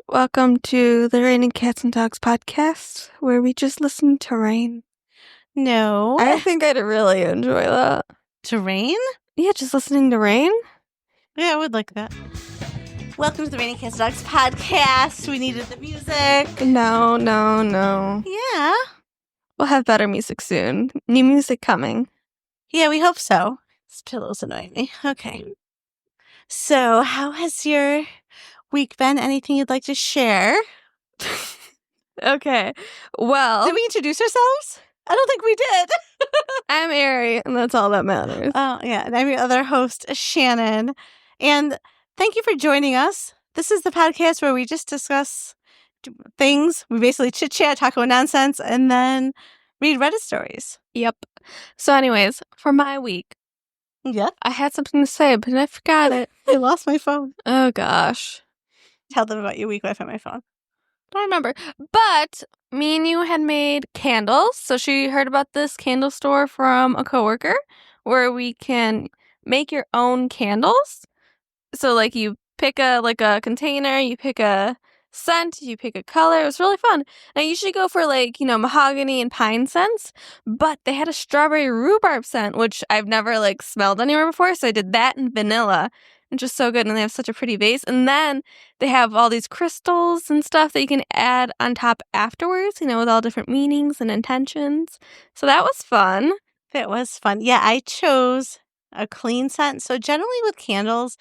Welcome to the Reining Cats and Dogs podcast, where we just listen to rain. No. I think I'd really enjoy that. To rain? Yeah, just listening to rain. Yeah, I would like that. Welcome to the Reining Cats and Dogs podcast. We needed the music. No. Yeah. We'll have better music soon. New music coming. Yeah, we hope so. This pillow's annoying me. Okay. So, how has your week been? Anything you'd like to share? Okay. Well, Did we introduce ourselves? I don't think we did. I'm Ari, and that's all that matters. Oh, yeah. And I'm your other host, Shannon. And thank you for joining us. This is the podcast where we just discuss things. We basically chit-chat, talk about nonsense, and then read Reddit stories. Yep. So anyways, for my week, Yeah. I had something to say, but I forgot it. I lost my phone. Oh, gosh. Tell them about your week when I found my phone. Don't remember. But me and you had made candles. So she heard about this candle store from a coworker where we can make your own candles. So like you pick a container, you pick a scent, you pick a color. It was really fun. And I usually go for mahogany and pine scents, but they had a strawberry rhubarb scent, which I've never smelled anywhere before. So I did that and vanilla. And just so good, and they have such a pretty base. And then they have all these crystals and stuff that you can add on top afterwards, with all different meanings and intentions. So that was fun. That was fun. Yeah, I chose a clean scent. So generally with candles,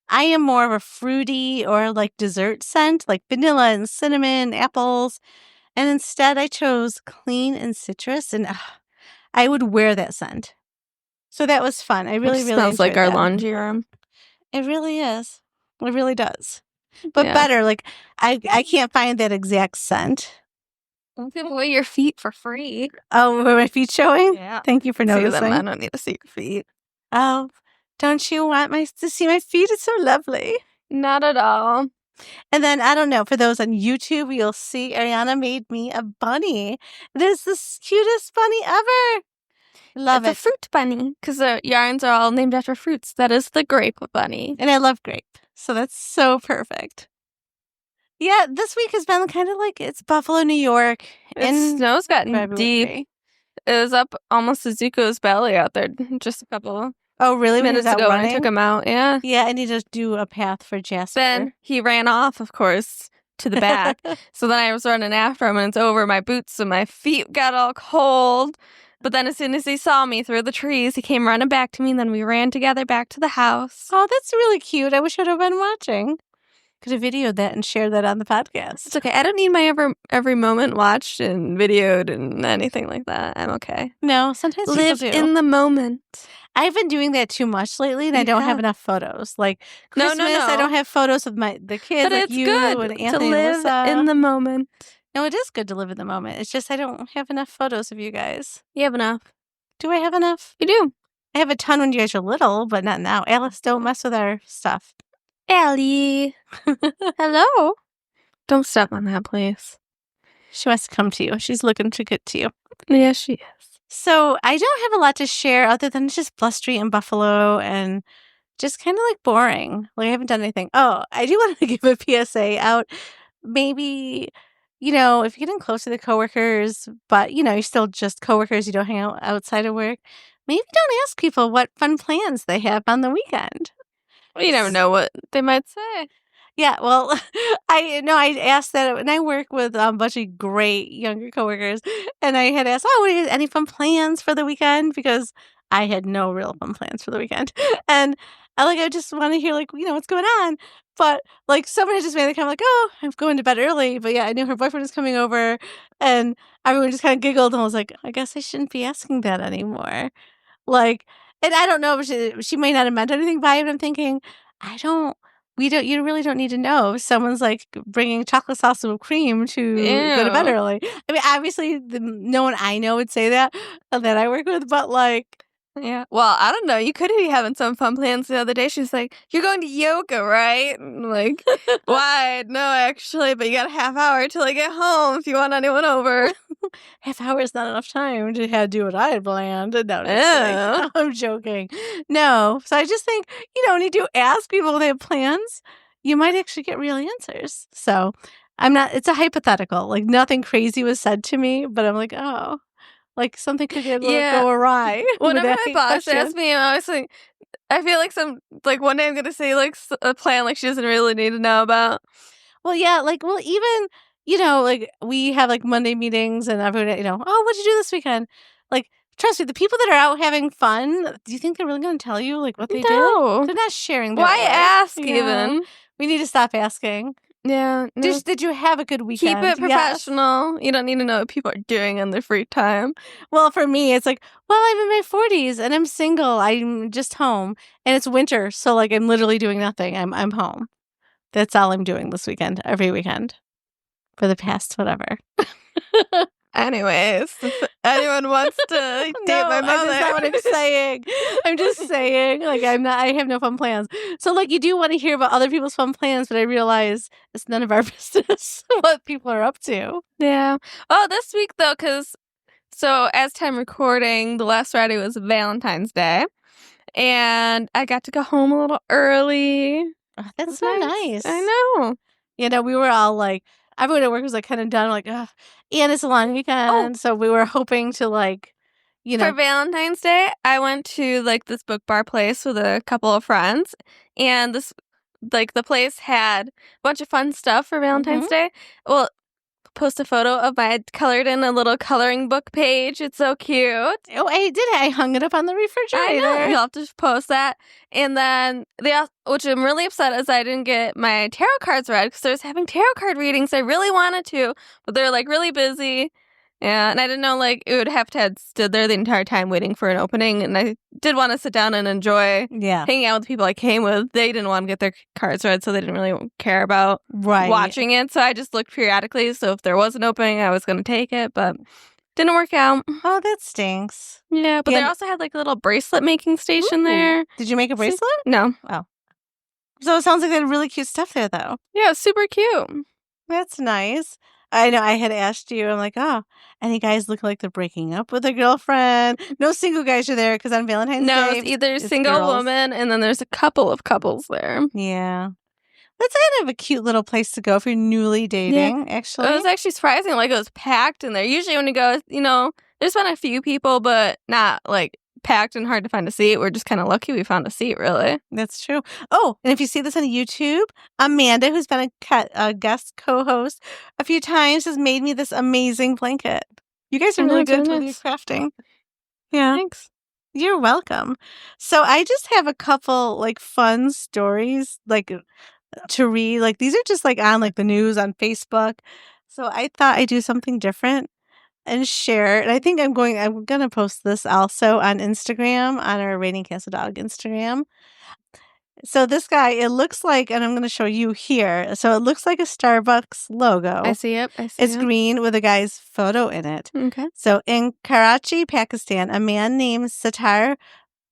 I am more of a fruity or dessert scent, like vanilla and cinnamon, apples. And instead I chose clean and citrus, and I would wear that scent. So that was fun. I really smells like our enjoyed that. laundry room. It really is. It really does. But Yeah. better, I can't find that exact scent. I'll give away your feet for free. Oh, were my feet showing? Yeah. Thank you for See them. noticing. I don't need to see your feet. Oh, don't you want to see my feet? It's so lovely. Not at all. And then, I don't know, for those on YouTube, you'll see Ariana made me a bunny. It is the cutest bunny ever. Love it's it. a fruit bunny, because the yarns are all named after fruits. That is the grape bunny. And I love grape. So that's so perfect. Yeah, this week has been kind of it's Buffalo, New York. And snow's gotten February. deep. It was up almost to Zuko's belly out there just a couple Oh, really? minutes ago when I took him out. Yeah. Yeah, I need to do a path for Jasper. Then he ran off, of course, to the back. So then I was running after him, and it's over my boots, and my feet got all cold. But then as soon as he saw me through the trees, he came running back to me, and then we ran together back to the house. Oh, that's really cute. I wish I'd have been watching. Could have videoed that and shared that on the podcast. It's okay. I don't need my every moment watched and videoed and anything like that. I'm okay. No, sometimes Live people do. in the moment. I've been doing that too much lately, and I don't have enough photos. Like Christmas, No. I don't have photos of the kids, But it's you good and to Anthony live and Alyssa. in the moment. No, it is good to live in the moment. It's just I don't have enough photos of you guys. You have enough. Do I have enough? You do. I have a ton when you guys were little, but not now. Alice, don't mess with our stuff. Allie. Hello. Don't step on that, please. She wants to come to you. She's looking to get to you. Yeah, she is. So I don't have a lot to share other than just blustery in Buffalo and just kind of boring. I haven't done anything. Oh, I do want to give a PSA out. Maybe, if you're getting close to the coworkers, but, you're still just coworkers, you don't hang out outside of work, maybe don't ask people what fun plans they have on the weekend. Well, you never know what they might say. Yeah, well, I asked that, and I work with a bunch of great younger coworkers, and I had asked, any fun plans for the weekend? Because I had no real fun plans for the weekend. And I just want to hear, what's going on. But, someone had just made the comment, I'm going to bed early. But, yeah, I knew her boyfriend was coming over, and everyone just kind of giggled, and I was like, I guess I shouldn't be asking that anymore. And I don't know if she may not have meant anything by it, but I'm thinking, you really don't need to know if someone's bringing chocolate sauce with cream to go to bed early. I mean, obviously, no one I know would say that I work with, but yeah. Well, I don't know. You could be having some fun plans the other day. She's like, "You're going to yoga, right?" And I'm why? No, actually, but you got a half hour till I get home if you want anyone over. Half hour is not enough time to do what I had planned. No, I'm joking. No. So I just think, you don't need to ask people if they have plans. you might actually get real answers. So it's a hypothetical. Like nothing crazy was said to me, but I'm like, oh, like something could go awry with Whenever that my boss question. asks me, I'm always like, I feel like one day I'm gonna say like a plan like she doesn't really need to know about. Well, yeah, even like we have like Monday meetings and everyone, oh, what'd you do this weekend? Like, trust me, the people that are out having fun, do you think they're really going to tell you like what they did? No. They're not sharing their Why life. ask Yeah. even? We need to stop asking. Yeah. No. Just did you have a good weekend? Keep it Yes. professional. You don't need to know what people are doing in their free time. Well, for me, it's like, well, I'm in my 40s and I'm single. I'm just home and it's winter, so like I'm literally doing nothing. I'm home. That's all I'm doing this weekend, every weekend, for the past whatever. Anyways, if anyone wants to date my mother. That's not what I'm saying. I'm just saying, like, I have no fun plans. So, like, you do want to hear about other people's fun plans, but I realize it's none of our business what people are up to. Yeah. Oh, this week, though, so as time recording, the last Friday was Valentine's Day. And I got to go home a little early. Oh, that's so nice. I know. We were all like, everyone at work was like kind of done, like, ugh. And it's a long weekend, so we were hoping to like, For Valentine's Day, I went to like this book bar place with a couple of friends, and the place had a bunch of fun stuff for Valentine's Day. Well, post a photo of my colored in a little coloring book page. It's so cute. Oh, I did. I hung it up on the refrigerator. I know. You'll have to post that. And then which I'm really upset is I didn't get my tarot cards read because I was having tarot card readings. I really wanted to, but they're like really busy. Yeah, and I didn't know like it would have to have stood there the entire time waiting for an opening. And I did want to sit down and enjoy hanging out with the people I came with. They didn't want to get their cards read, so they didn't really care about watching it. So I just looked periodically. So if there was an opening, I was going to take it, but didn't work out. Oh, that stinks. Yeah, but they also had like a little bracelet making station there. Did you make a bracelet? No. Oh. So it sounds like they had really cute stuff there, though. Yeah, super cute. That's nice. I know I had asked you, I'm like, oh, any guys look like they're breaking up with their girlfriend? No single guys are there because on Valentine's Day. No, it's either single woman and then there's a couple of couples there. Yeah. That's kind of a cute little place to go if you're newly dating, actually. It was actually surprising. Like, it was packed in there. Usually when you go, there's been a few people, but not, like, packed and hard to find a seat. We're just kind of lucky we found a seat, really. That's true. Oh, and if you see this on YouTube, Amanda, who's been a guest co-host a few times, has made me this amazing blanket. You guys are really good with your crafting. Yeah. Thanks. You're welcome. So I just have a couple, like, fun stories, like, to read. Like, these are just, like, on, like, the news on Facebook. So I thought I'd do something different and share. And I think I'm going to post this also on Instagram, on our Reining Cats and Dogs Instagram. So this guy, it looks like, and I'm going to show you here. So it looks like a Starbucks logo. I see it. It's green with a guy's photo in it. Okay. So in Karachi, Pakistan, a man named Sattar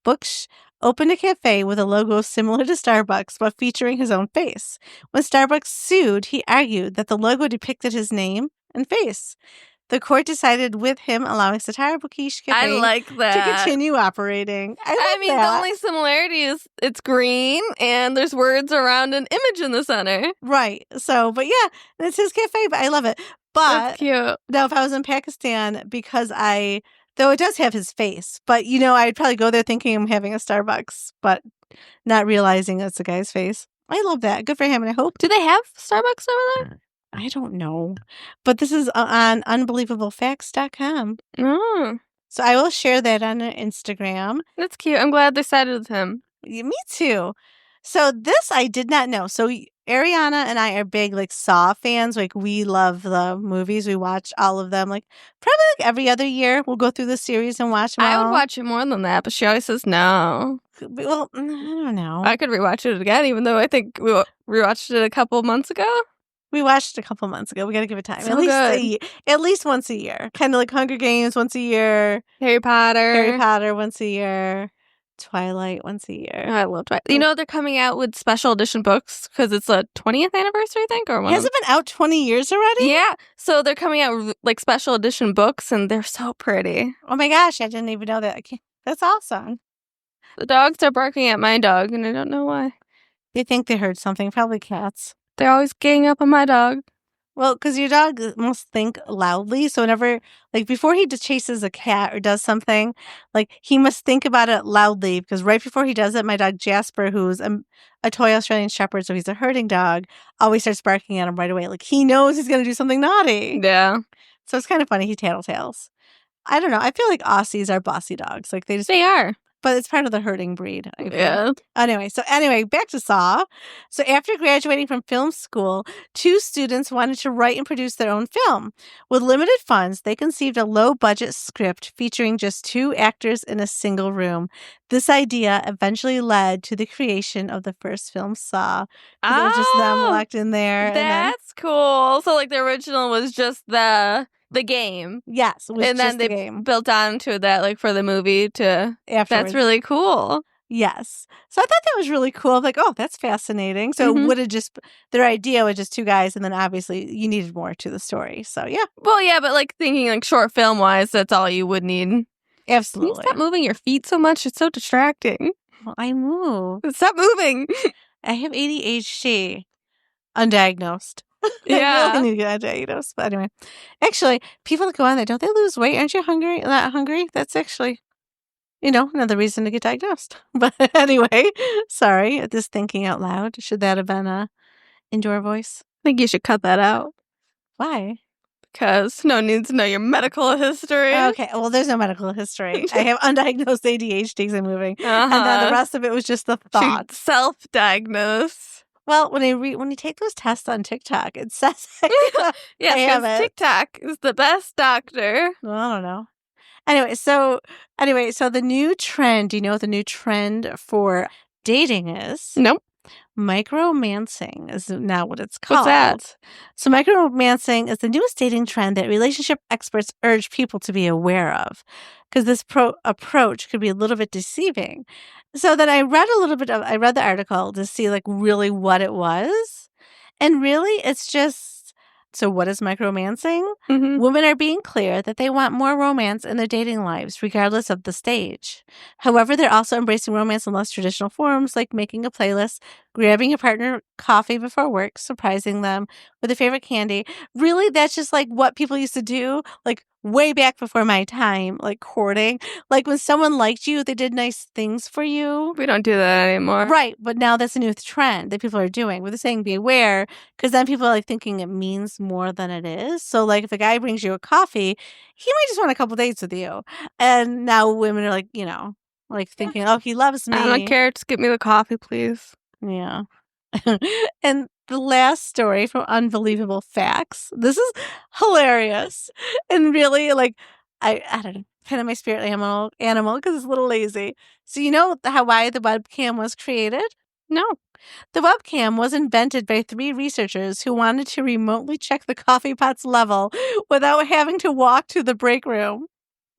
Buksh opened a cafe with a logo similar to Starbucks, but featuring his own face. When Starbucks sued, he argued that the logo depicted his name and face. The court decided with him allowing Sattar Buksh Cafe to continue operating. I mean, the only similarity is it's green and there's words around an image in the center. Right. So, but yeah, it's his cafe, but I love it. But that's cute. Now, if I was in Pakistan, because though it does have his face, but I'd probably go there thinking I'm having a Starbucks, but not realizing it's a guy's face. I love that. Good for him, and I hope. Do they have Starbucks over there? I don't know. But this is on unbelievablefacts.com. Oh. So I will share that on our Instagram. That's cute. I'm glad they sided with him. Me too. So this I did not know. So Ariana and I are big like Saw fans. Like we love the movies. We watch all of them. Like probably like every other year we'll go through the series and watch them all. I would watch it more than that, but she always says no. Well, I don't know. I could rewatch it again, even though I think we rewatched it a couple months ago. We watched it a couple months ago. We got to give it time. So at least once a year. Kind of like Hunger Games once a year. Harry Potter once a year. Twilight once a year. Oh, I love Twilight. They're coming out with special edition books because it's a 20th anniversary, I think. Has it been out 20 years already? Yeah. So they're coming out with like special edition books and they're so pretty. Oh my gosh. I didn't even know that. That's awesome. The dogs are barking at my dog and I don't know why. They think they heard something, probably cats. They're always ganging up on my dog. Well, because your dog must think loudly. So whenever, like, before he chases a cat or does something, like, he must think about it loudly. Because right before he does it, my dog Jasper, who's a toy Australian Shepherd, so he's a herding dog, always starts barking at him right away. Like, he knows he's going to do something naughty. Yeah. So it's kind of funny. He tattletales. I don't know. I feel like Aussies are bossy dogs. Like, They are. but it's part of the herding breed. I feel. Yeah. Anyway, back to Saw. So after graduating from film school, 2 students wanted to write and produce their own film. With limited funds, they conceived a low-budget script featuring just 2 actors in a single room. This idea eventually led to the creation of the first film, Saw. It was just them locked in there. That's cool. So, like, the original was just the game. Yes, it was and just then they the game. built onto that, like, for the movie to Afterwards. That's really cool. Yes. So I thought that was really cool. Like, oh, that's fascinating. So it would have just, their idea was just 2 guys, and then obviously you needed more to the story. So yeah. Well, yeah, but like thinking like short film wise, that's all you would need. Absolutely. Can you stop moving your feet so much? It's so distracting. Well, I move. Stop moving. I have ADHD. Undiagnosed. Yeah. I really need to get undiagnosed. But anyway. Actually, people that go on there, don't they lose weight? Aren't you hungry? Not hungry? That's actually, another reason to get diagnosed. But anyway, sorry. Just thinking out loud. Should that have been a indoor voice? I think you should cut that out. Why? Because no one needs to know your medical history. Okay, well, there's no medical history. I have undiagnosed ADHD because I'm moving. And then the rest of it was just the thoughts. Self-diagnose. Well, when you take those tests on TikTok, it says yes, because TikTok is the best doctor. Well, I don't know. Anyway, so the new trend, do you know what the new trend for dating is? Nope. Micromancing is now what it's called. What's that? So micromancing is the newest dating trend that relationship experts urge people to be aware of, because this approach could be a little bit deceiving. So then I read the article to see like really what it was. And really it's just, so what is micromancing? Mm-hmm. Women are being clear that they want more romance in their dating lives, regardless of the stage. However, they're also embracing romance in less traditional forms, like making a playlist, grabbing a partner coffee before work, surprising them with a favorite candy. Really, that's just like what people used to do, like way back before my time, like courting. Like when someone liked you, they did nice things for you. We don't do that anymore. Right, but now that's a new trend that people are doing. They're saying be aware, because then people are like thinking it means more than it is. So like if a guy brings you a coffee, he might just want a couple dates with you. And now women are like, like thinking, oh, he loves me. I don't care. Just get me the coffee, please. Yeah. And the last story from Unbelievable Facts. This is hilarious. And really, like, I don't know, kind of my spirit animal because it's a little lazy. So you know why the webcam was created? No. The webcam was invented by 3 researchers who wanted to remotely check the coffee pot's level without having to walk to the break room.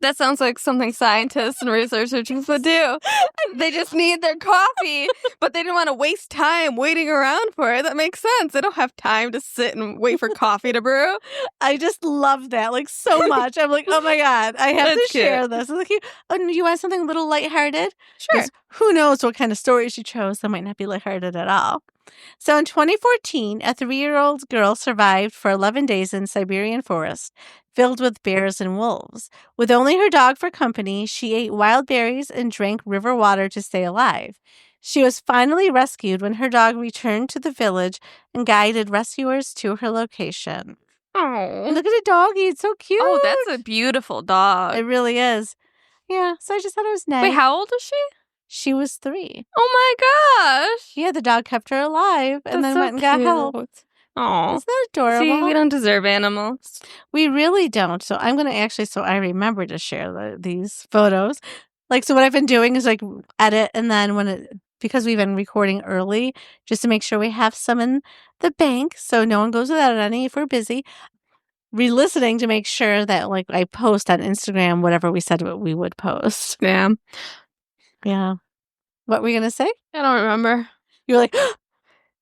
That sounds like something scientists and researchers would do. They just need their coffee, but they didn't want to waste time waiting around for it. That makes sense. They don't have time to sit and wait for coffee to brew. I just love that, like, so much. I'm like, oh my God, I have That's to share cute. this. Like, you want something a little lighthearted? Sure. Who knows what kind of stories you chose that might not be lighthearted at all. So in 2014, a 3-year-old girl survived for 11 days in Siberian forest, filled with bears and wolves. With only her dog for company, she ate wild berries and drank river water to stay alive. She was finally rescued when her dog returned to the village and guided rescuers to her location. Oh, Look at the doggy. It's so cute. Oh, that's a beautiful dog. It really is. Yeah, so I just thought it was nice. Wait, how old is she? She was 3. Oh my gosh. Yeah, the dog kept her alive and then went and got help. Oh, Isn't that adorable? See, we don't deserve animals. We really don't. So I'm going to so I remember to share these photos. Like, so what I've been doing is like edit, and then because we've been recording early, just to make sure we have some in the bank so no one goes without any if we're busy, re-listening to make sure that like I post on Instagram whatever we said we would post. Yeah. Yeah. What were you going to say? I don't remember. You're like,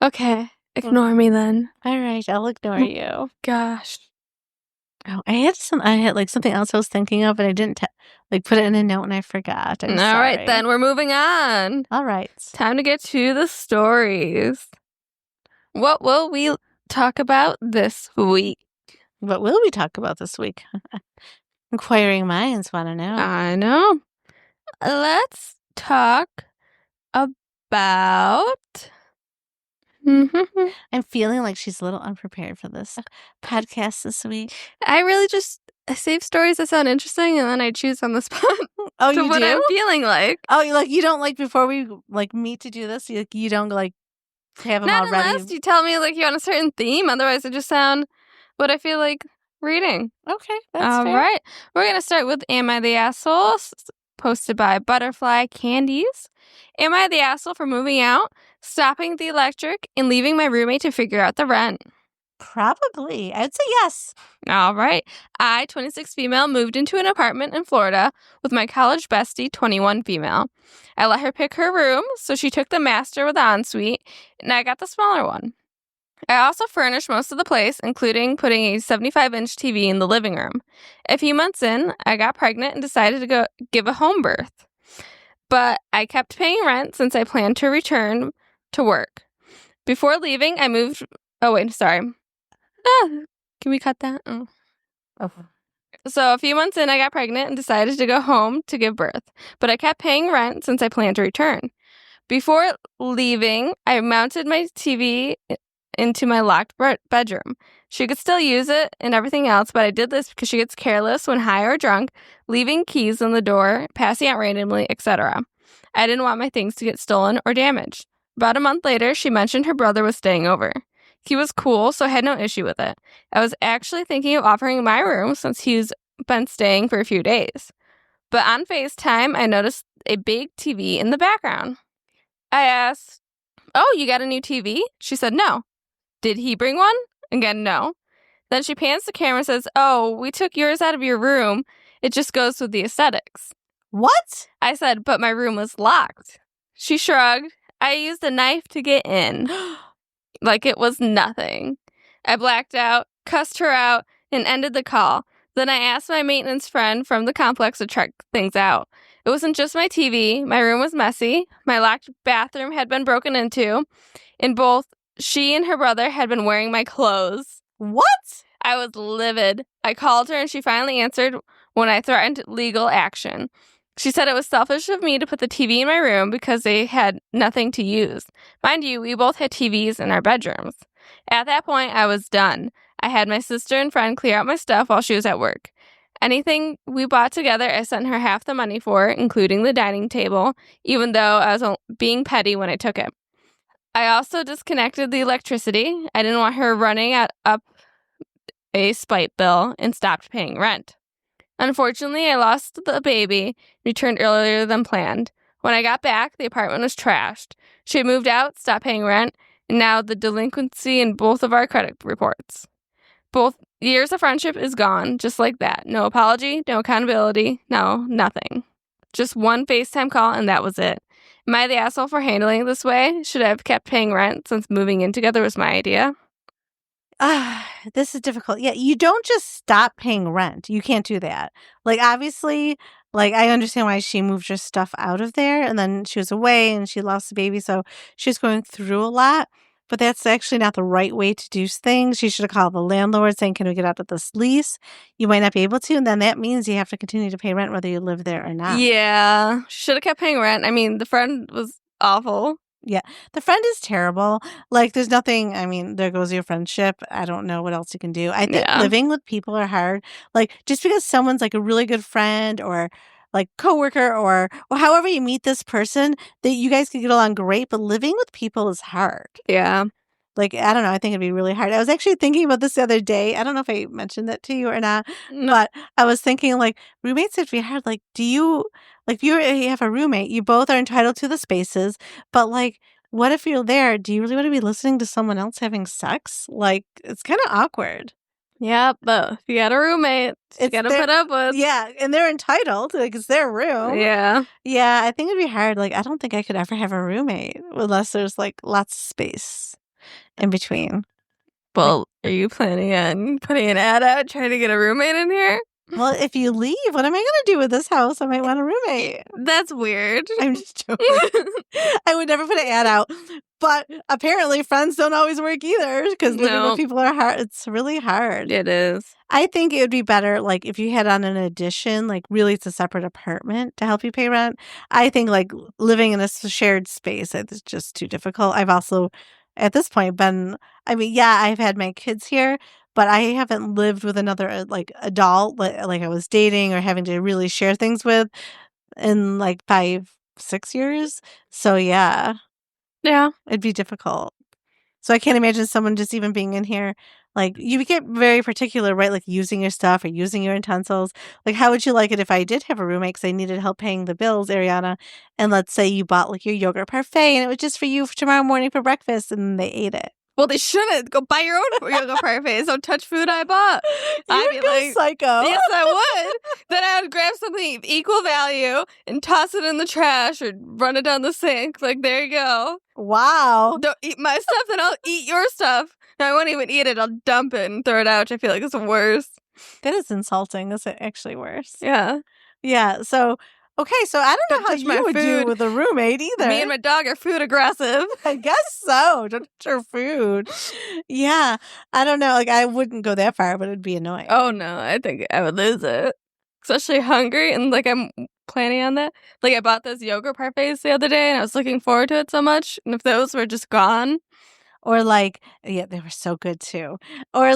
okay, ignore me then. All right, I'll ignore you. Gosh. Oh, I had like something else I was thinking of, but I didn't like put it in a note and I forgot. I'm sorry. All right, then we're moving on. All right. Time to get to the stories. What will we talk about this week? What will we talk about this week? Inquiring minds want to know. I know. Let's talk about. I'm feeling like she's a little unprepared for this podcast this week. I really just save stories that sound interesting and then I choose on the spot Oh, to you what do? I'm feeling like. Oh, you don't like before we like meet to do this? You don't like have them Not all ready? unless you tell me like you want a certain theme. Otherwise, it just sound what I feel like reading. Okay, that's All fair. right. We're going to start with Am I the Asshole? Posted by Butterfly Candies. Am I the asshole for moving out, stopping the electric, and leaving my roommate to figure out the rent? Probably. I'd say yes. All right. I, 26 female, moved into an apartment in Florida with my college bestie, 21 female. I let her pick her room, so she took the master with the ensuite, and I got the smaller one. I also furnished most of the place, including putting a 75-inch TV in the living room. A few months in, I got pregnant and decided to go give a home birth. But I kept paying rent since I planned to return to work. Before leaving, I moved... Oh, wait, sorry. Can we cut that? Oh. So a few months in, I got pregnant and decided to go home to give birth. But I kept paying rent since I planned to return. Before leaving, I mounted my TV into my locked bedroom. She could still use it and everything else, but I did this because she gets careless when high or drunk, leaving keys on the door, passing out randomly, etc. I didn't want my things to get stolen or damaged. About a month later, she mentioned her brother was staying over. He was cool, so I had no issue with it. I was actually thinking of offering my room since he's been staying for a few days. But on FaceTime, I noticed a big TV in the background. I asked, "Oh, you got a new TV?" She said, "No." "Did he bring one?" Again, no. Then she pans the camera and says, "Oh, we took yours out of your room. It just goes with the aesthetics." What? I said, "But my room was locked." She shrugged. I used a knife to get in. Like it was nothing. I blacked out, cussed her out, and ended the call. Then I asked my maintenance friend from the complex to check things out. It wasn't just my TV. My room was messy. My locked bathroom had been broken into. And both she and her brother had been wearing my clothes. What? I was livid. I called her and she finally answered when I threatened legal action. She said it was selfish of me to put the TV in my room because they had nothing to use. Mind you, we both had TVs in our bedrooms. At that point, I was done. I had my sister and friend clear out my stuff while she was at work. Anything we bought together, I sent her half the money for, including the dining table, even though I was being petty when I took it. I also disconnected the electricity. I didn't want her running up a spite bill and stopped paying rent. Unfortunately, I lost the baby, returned earlier than planned. When I got back, the apartment was trashed. She had moved out, stopped paying rent, and now the delinquency in both of our credit reports. Both years of friendship is gone, just like that. No apology, no accountability, no nothing. Just one FaceTime call, and that was it. Am I the asshole for handling it this way? Should I have kept paying rent since moving in together was my idea? This is difficult. Yeah, you don't just stop paying rent. You can't do that. Like, obviously, like, I understand why she moved her stuff out of there and then she was away and she lost the baby. So she was going through a lot. But that's actually not the right way to do things. You should have called the landlord saying, "Can we get out of this lease?" You might not be able to. And then that means you have to continue to pay rent whether you live there or not. Yeah, should have kept paying rent. I mean, the friend was awful. Yeah, the friend is terrible. Like, there's nothing, I mean, there goes your friendship. I don't know what else you can do. I think living with people are hard. Like, just because someone's like a really good friend or like coworker or however you meet this person, that you guys can get along great, but living with people is hard. Yeah. Like, I don't know. I think it'd be really hard. I was actually thinking about this the other day. I don't know if I mentioned that to you or not, but I was thinking, like, roommates have to be hard. Like, you have a roommate, you both are entitled to the spaces, but, like, what if you're there? Do you really want to be listening to someone else having sex? Like, it's kind of awkward. Yeah, but if you got a roommate, you got to put up with. Yeah, and they're entitled. Like, it's their room. Yeah. Yeah, I think it'd be hard. Like, I don't think I could ever have a roommate unless there's, like, lots of space in between. Well, are you planning on putting an ad out trying to get a roommate in here? Well, if you leave, what am I going to do with this house? I might want a roommate. That's weird. I'm just joking. I would never put an ad out. But apparently friends don't always work either because living No. with people are hard. It's really hard. It is. I think it would be better, like, if you had on an addition, like, really it's a separate apartment to help you pay rent. I think, like, living in a shared space is just too difficult. I've also, at this point, I've had my kids here, but I haven't lived with another, adult, like I was dating or having to really share things with in, 5-6 years. So, yeah, Yeah. it'd be difficult. So I can't imagine someone just even being in here. Like, you get very particular, right? Like, using your stuff or using your utensils. Like, how would you like it if I did have a roommate because I needed help paying the bills, Ariana? And let's say you bought, like, your yogurt parfait and it was just for you for tomorrow morning for breakfast and they ate it. Well, they shouldn't. Go buy your own yoga parfaits. Don't touch food I bought. I'd be like, psycho. yes, I would. Then I would grab something of equal value and toss it in the trash or run it down the sink. Like, there you go. Wow. Don't eat my stuff, then I'll eat your stuff. No, I won't even eat it. I'll dump it and throw it out, which I feel like is worse. That is insulting. That's actually worse. Yeah. Yeah. So, okay. So I don't know how touch my you would do food. with a roommate either. Me and my dog are food aggressive. I guess so. Don't touch your food. Yeah. I don't know. Like, I wouldn't go that far, but it'd be annoying. Oh, no. I think I would lose it. Especially hungry and, like, I'm planning on that. Like, I bought those yogurt parfaits the other day and I was looking forward to it so much. And if those were just gone. Or yeah, they were so good too. Or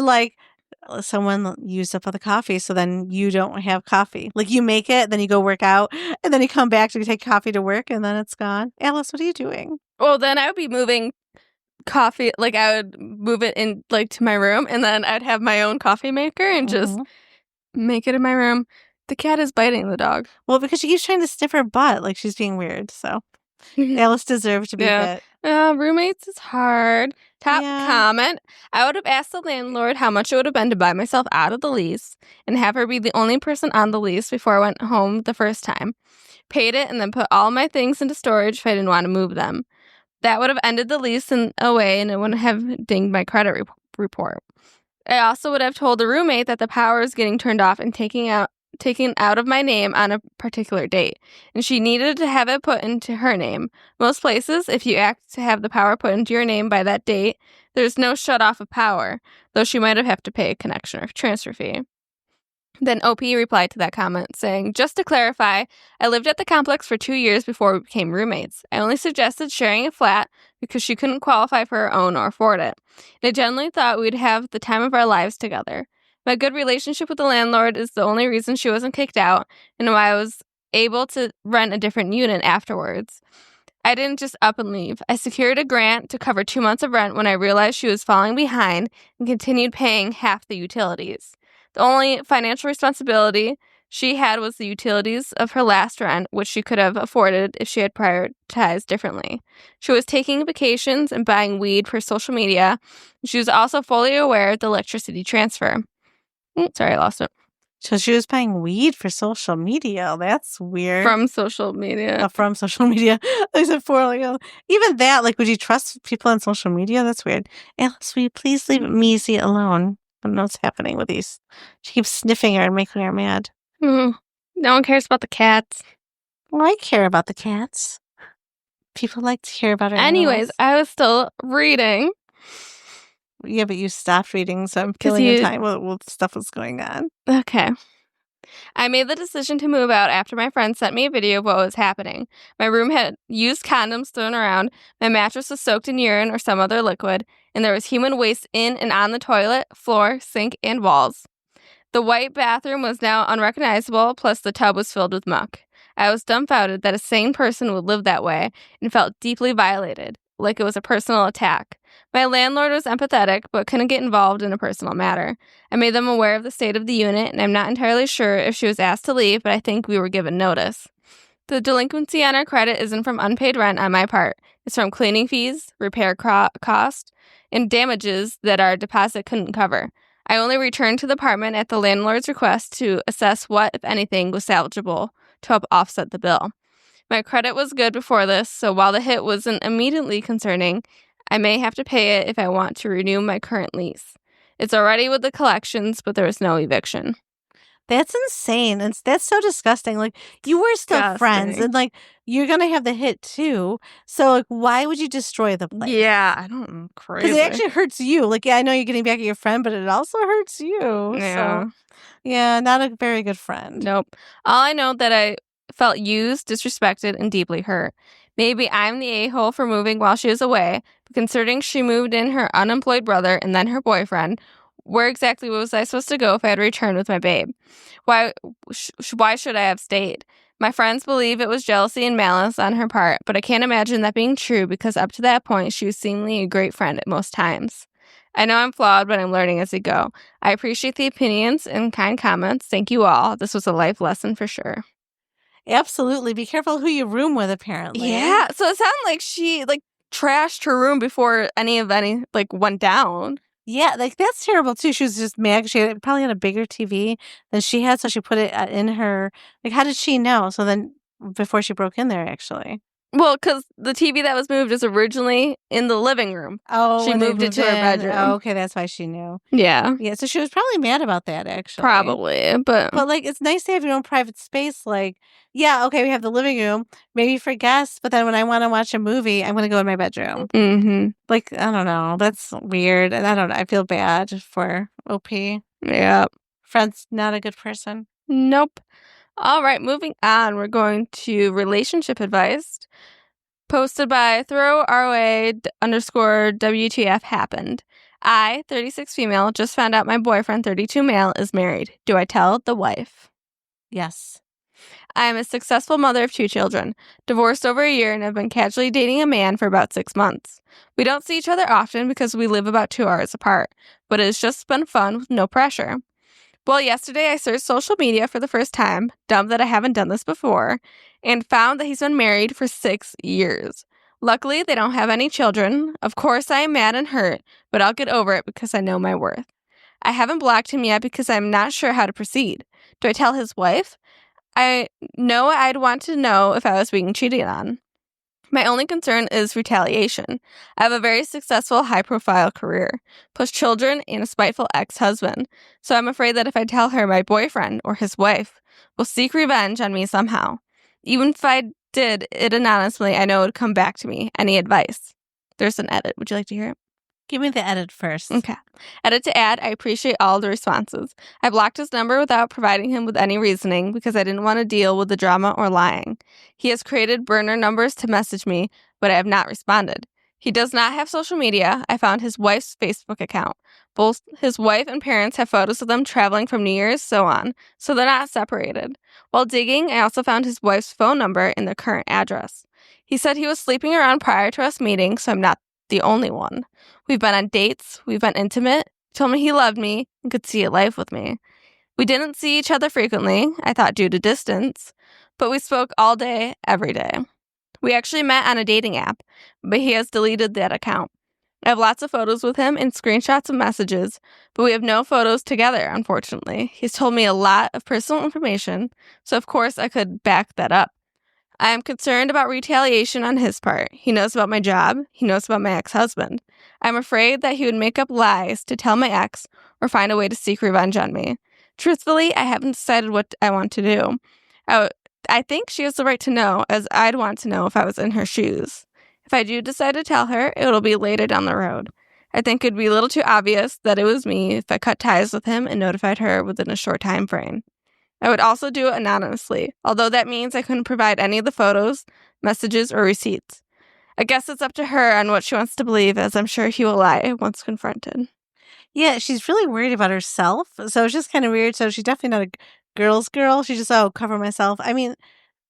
someone used up all the coffee, so then you don't have coffee. Like, you make it, then you go work out, and then you come back to take coffee to work, and then it's gone. Alice, what are you doing? Well, then I would be moving coffee. Like, I would move it in, like, to my room, and then I'd have my own coffee maker and just make it in my room. The cat is biting the dog. Well, because she keeps trying to sniff her butt like she's being weird, so Alice deserves to be bit. Roommates is hard. Top comment. I would have asked the landlord how much it would have been to buy myself out of the lease and have her be the only person on the lease before I went home the first time. Paid it and then put all my things into storage if I didn't want to move them. That would have ended the lease in a way and it wouldn't have dinged my credit report. I also would have told the roommate that the power is getting turned off and taken out of my name on a particular date, and she needed to have it put into her name. Most places, if you act to have the power put into your name by that date, there's no shut off of power, though she might have to pay a connection or transfer fee. Then OP replied to that comment, saying, just to clarify, I lived at the complex for 2 years before we became roommates. I only suggested sharing a flat because she couldn't qualify for her own or afford it. And I generally thought we'd have the time of our lives together. My good relationship with the landlord is the only reason she wasn't kicked out and why I was able to rent a different unit afterwards. I didn't just up and leave. I secured a grant to cover 2 months of rent when I realized she was falling behind and continued paying half the utilities. The only financial responsibility she had was the utilities of her last rent, which she could have afforded if she had prioritized differently. She was taking vacations and buying weed for social media. She was also fully aware of the electricity transfer. Sorry, I lost it. So she was buying weed for social media. That's weird. From social media. From social media. I said even that, would you trust people on social media? That's weird. Alice, will you please leave Measy alone? I don't know what's happening with these. She keeps sniffing her and making her mad. No one cares about the cats. Well, I care about the cats. People like to hear about her. Anyways, I was still reading. Yeah, but you stopped reading, so I'm killing your time while stuff was going on. Okay. I made the decision to move out after my friend sent me a video of what was happening. My room had used condoms thrown around, my mattress was soaked in urine or some other liquid, and there was human waste in and on the toilet, floor, sink, and walls. The white bathroom was now unrecognizable, plus the tub was filled with muck. I was dumbfounded that a sane person would live that way and felt deeply violated, like it was a personal attack. My landlord was empathetic, but couldn't get involved in a personal matter. I made them aware of the state of the unit, and I'm not entirely sure if she was asked to leave, but I think we were given notice. The delinquency on our credit isn't from unpaid rent on my part. It's from cleaning fees, repair cost, and damages that our deposit couldn't cover. I only returned to the apartment at the landlord's request to assess what, if anything, was salvageable to help offset the bill. My credit was good before this, so while the hit wasn't immediately concerning, I may have to pay it if I want to renew my current lease. It's already with the collections, but there was no eviction. That's insane. That's so disgusting. Like, you were still friends, Disgusting. and, like, you're gonna have the hit too, so, like, why would you destroy the place? Yeah, I don't know. Because Crazy. it actually hurts you. Like, yeah, I know you're getting back at your friend, but it also hurts you, so, Yeah. yeah, not a very good friend. Nope. All I know that I felt used, disrespected, and deeply hurt. Maybe I'm the a-hole for moving while she was away, but considering she moved in her unemployed brother and then her boyfriend, where exactly was I supposed to go if I had returned with my babe? Why why should I have stayed? My friends believe it was jealousy and malice on her part, but I can't imagine that being true because up to that point, she was seemingly a great friend at most times. I know I'm flawed, but I'm learning as I go. I appreciate the opinions and kind comments. Thank you all. This was a life lesson for sure. Absolutely. Be careful who you room with, apparently. Yeah, so it sounded like she trashed her room before any went down. Yeah, like, that's terrible too. She was just mad 'cause probably had a bigger TV than she had, so she put it, in her like, how did she know? So then before she broke in there, actually. Well, because the TV that was moved is originally in the living room. Oh, She when they moved it moved to her in. Oh, bedroom. okay, that's why she knew. Yeah, Yeah, so she was probably mad about that, actually. probably, but But, like, it's nice to have your own private space, like, yeah, okay, we have the living room, maybe for guests, but then when I wanna watch a movie, I'm gonna go in my bedroom. mhm. Like, I don't know, that's weird, and I don't know, I feel bad for OP. Yep. Fred's not a good person. Nope. All right, moving on. We're going to relationship advice. Posted by _underscore WTF happened. I, 36 female, just found out my boyfriend, 32 male, is married. Do I tell the wife? Yes. I am a successful mother of 2 children, divorced over a year, and have been casually dating a man for about 6 months. We don't see each other often because we live about 2 hours apart, but it has just been fun with no pressure. Well, yesterday I searched social media for the first time, dumb that I haven't done this before, and found that he's been married for 6 years. Luckily, they don't have any children. Of course, I am mad and hurt, but I'll get over it because I know my worth. I haven't blocked him yet because I'm not sure how to proceed. Do I tell his wife? I know I'd want to know if I was being cheated on. My only concern is retaliation. I have a very successful, high-profile career, plus children and a spiteful ex-husband, so I'm afraid that if I tell her, my boyfriend or his wife will seek revenge on me somehow. Even if I did it anonymously, I know it would come back to me. Any advice? There's an edit. Would you like to hear it? Give me the edit first. Okay. Edit to add, I appreciate all the responses. I blocked his number without providing him with any reasoning because I didn't want to deal with the drama or lying. He has created burner numbers to message me, but I have not responded. He does not have social media. I found his wife's Facebook account. Both his wife and parents have photos of them traveling from New Year's, so on, so they're not separated. While digging, I also found his wife's phone number and their current address. He said he was sleeping around prior to us meeting, so I'm not the only one. We've been on dates, we've been intimate, told me he loved me and could see a life with me. We didn't see each other frequently, I thought due to distance, but we spoke all day, every day. We actually met on a dating app, but he has deleted that account. I have lots of photos with him and screenshots of messages, but we have no photos together, unfortunately. He's told me a lot of personal information, so of course I could back that up. I am concerned about retaliation on his part. He knows about my job. He knows about my ex-husband. I'm afraid that he would make up lies to tell my ex or find a way to seek revenge on me. Truthfully, I haven't decided what I want to do. I think she has the right to know, as I'd want to know if I was in her shoes. If I do decide to tell her, it'll be later down the road. I think it'd be a little too obvious that it was me if I cut ties with him and notified her within a short time frame. I would also do it anonymously, although that means I couldn't provide any of the photos, messages, or receipts. I guess it's up to her on what she wants to believe, as I'm sure he will lie once confronted. Yeah, she's really worried about herself, so it's just kind of weird. So she's definitely not a girl's girl. She just, cover myself. I mean,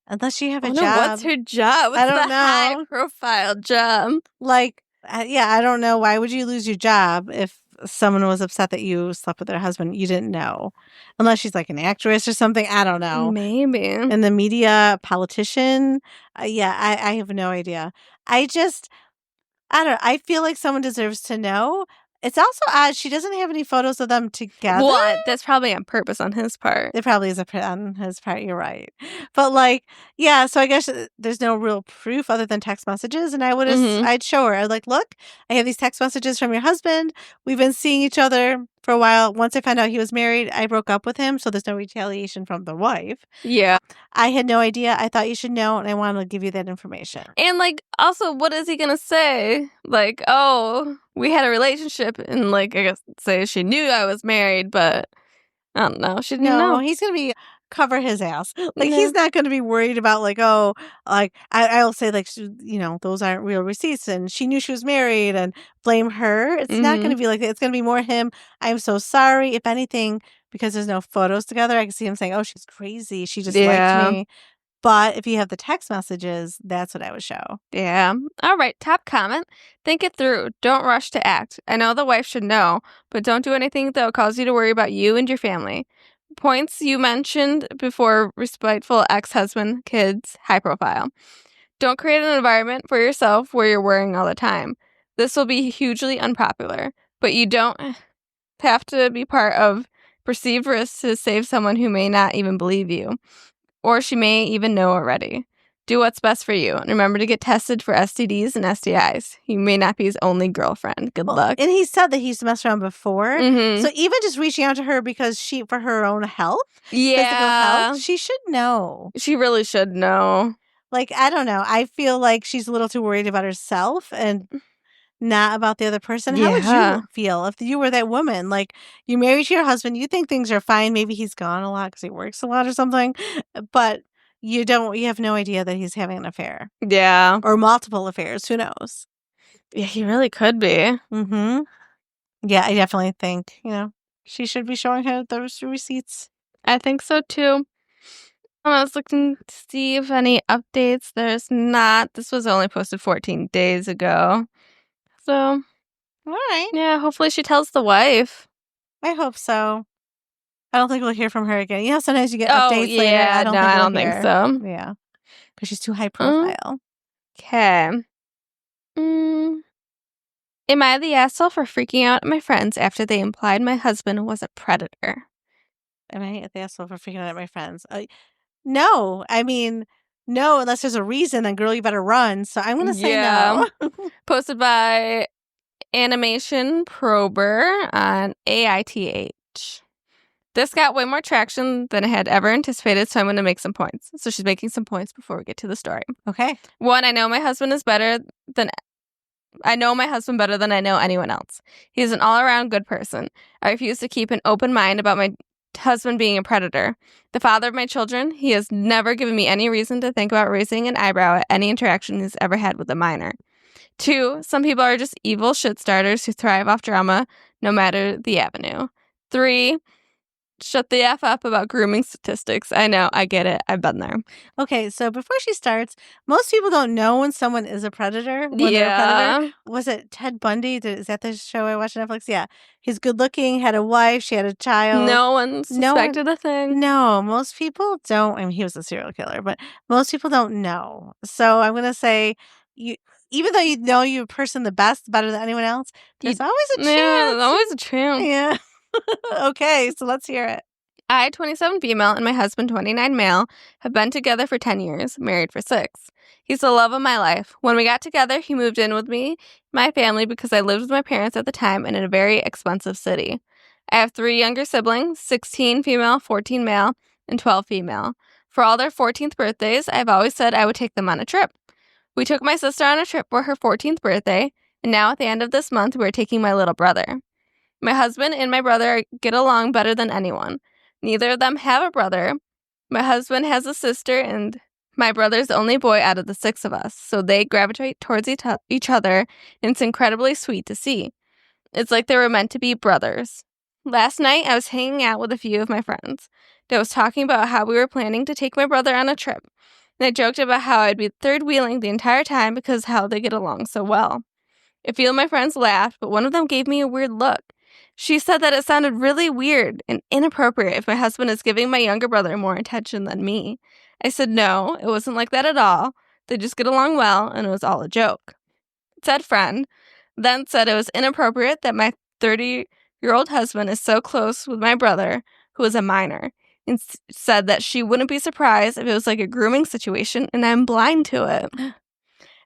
unless you have a Oh no, job. what's her job? What's I don't the know. high-profile job? Like, yeah, I don't know. Why would you lose your job if someone was upset that you slept with their husband? You didn't know. Unless she's like an actress or something. I don't know. Maybe. In the media, politician. Yeah, I have no idea. I don't know. I feel like someone deserves to know. It's also odd she doesn't have any photos of them together. Well, that's probably on purpose on his part. It probably is on his part, you're right. But, like, yeah, so I guess there's no real proof other than text messages, and I'd show her. I'd like, "Look, I have these text messages from your husband. We've been seeing each other for a while. Once I found out he was married, I broke up with him, so there's no retaliation from the wife. Yeah. I had no idea. I thought you should know, and I wanted to give you that information." And, like, also, what is he gonna say? Like, oh, we had a relationship, and, like, I guess say she knew I was married, but I don't know. She didn't No, know. he's gonna be cover his ass. Like, No. he's not gonna be worried about, like, oh, like, I'll say, like, those aren't real receipts, and she knew she was married, and blame her. It's not gonna be like that. It's gonna be more him. "I'm so sorry." If anything, because there's no photos together, I can see him saying, "Oh, she's crazy. She just liked Yeah. me." But if you have the text messages, that's what I would show. Yeah. All right. Top comment. Think it through. Don't rush to act. I know the wife should know, but don't do anything that will cause you to worry about you and your family. Points you mentioned before: respectful ex-husband, kids, high profile. Don't create an environment for yourself where you're worrying all the time. This will be hugely unpopular, but you don't have to be part of perceived risks to save someone who may not even believe you, or she may even know already. Do what's best for you, and remember to get tested for STDs and STIs. You may not be his only girlfriend. Good luck. And he said that he's messed around before. Mhm. So even just reaching out to her because for her own health, physical Yeah, health, she should know. she really should know. Like, I don't know. I feel like she's a little too worried about herself and not about the other person. How would Yeah. you feel if you were that woman? Like, you married to your husband, you think things are fine. Maybe he's gone a lot because he works a lot or something, but you have no idea that he's having an affair Yeah. or multiple affairs. Who knows? Yeah, he really could be. Mm-hmm. Yeah, I definitely think, she should be showing her those receipts. I think so too. I was looking to see if any updates. There's not. This was only posted 14 days ago. So, All right. yeah, hopefully she tells the wife. I hope so. I don't think we'll hear from her again. Sometimes you get updates later. Yeah, I don't no, think I we'll don't think hear. so. Yeah. Because she's too high profile. Okay. Am I the asshole for freaking out at my friends after they implied my husband was a predator? Am I the asshole for freaking out at my friends? No. I mean, no, unless there's a reason, then girl, you better run. So I'm going to say no. Posted by Animation Prober on AITH. This got way more traction than I had ever anticipated, so I'm going to make some points. So she's making some points before we get to the story. Okay. 1, I know my husband better than I know anyone else. He's an all-around good person. I refuse to keep an open mind about my husband being a predator. The father of my children, he has never given me any reason to think about raising an eyebrow at any interaction he's ever had with a minor. 2, some people are just evil shit starters who thrive off drama no matter the avenue. 3, shut the F up about grooming statistics. I know, I get it. I've been there. Okay, so before she starts, most people don't know when someone is a predator. When they're a predator. Was it Ted Bundy? Is that the show I watched on Netflix? Yeah. He's good looking, had a wife, she had a child. No one suspected a thing. No, most people don't. I mean, he was a serial killer, but most people don't know. So I'm going to say, even though you know your person the best, better than anyone else, there's always a chance. Yeah, there's always a chance. Yeah. Okay, so let's hear it. I, 27 female, and my husband, 29 male, have been together for 10 years, married for 6. He's the love of my life. When we got together, he moved in with me, my family, because I lived with my parents at the time in a very expensive city. I have 3 younger siblings, 16 female, 14 male, and 12 female. For all their 14th birthdays, I've always said I would take them on a trip. We took my sister on a trip for her 14th birthday, and now at the end of this month, we're taking my little brother. My husband and my brother get along better than anyone. Neither of them have a brother. My husband has a sister, and my brother's the only boy out of the 6 of us, so they gravitate towards each other, and it's incredibly sweet to see. It's like they were meant to be brothers. Last night, I was hanging out with a few of my friends. I was talking about how we were planning to take my brother on a trip, and I joked about how I'd be third-wheeling the entire time because how they get along so well. A few of my friends laughed, but one of them gave me a weird look. She said that it sounded really weird and inappropriate if my husband is giving my younger brother more attention than me. I said no, it wasn't like that at all. They just get along well, and it was all a joke. Said friend then said it was inappropriate that my 30-year-old husband is so close with my brother, who is a minor, and said that she wouldn't be surprised if it was like a grooming situation and I'm blind to it.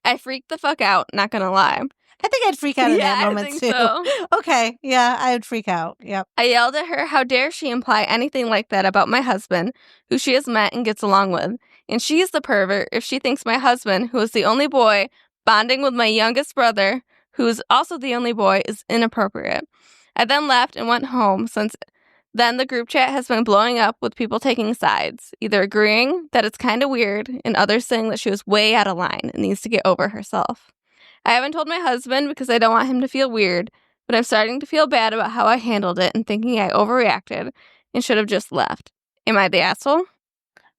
I freaked the fuck out, not gonna lie. I think I'd freak out in that moment, I think too. so. Okay, yeah, I would freak out. Yep. I yelled at her, how dare she imply anything like that about my husband, who she has met and gets along with. And she's the pervert if she thinks my husband, who is the only boy, bonding with my youngest brother, who is also the only boy, is inappropriate. I then left and went home. Since then, the group chat has been blowing up with people taking sides, either agreeing that it's kind of weird and others saying that she was way out of line and needs to get over herself. I haven't told my husband because I don't want him to feel weird, but I'm starting to feel bad about how I handled it and thinking I overreacted and should have just left. Am I the asshole?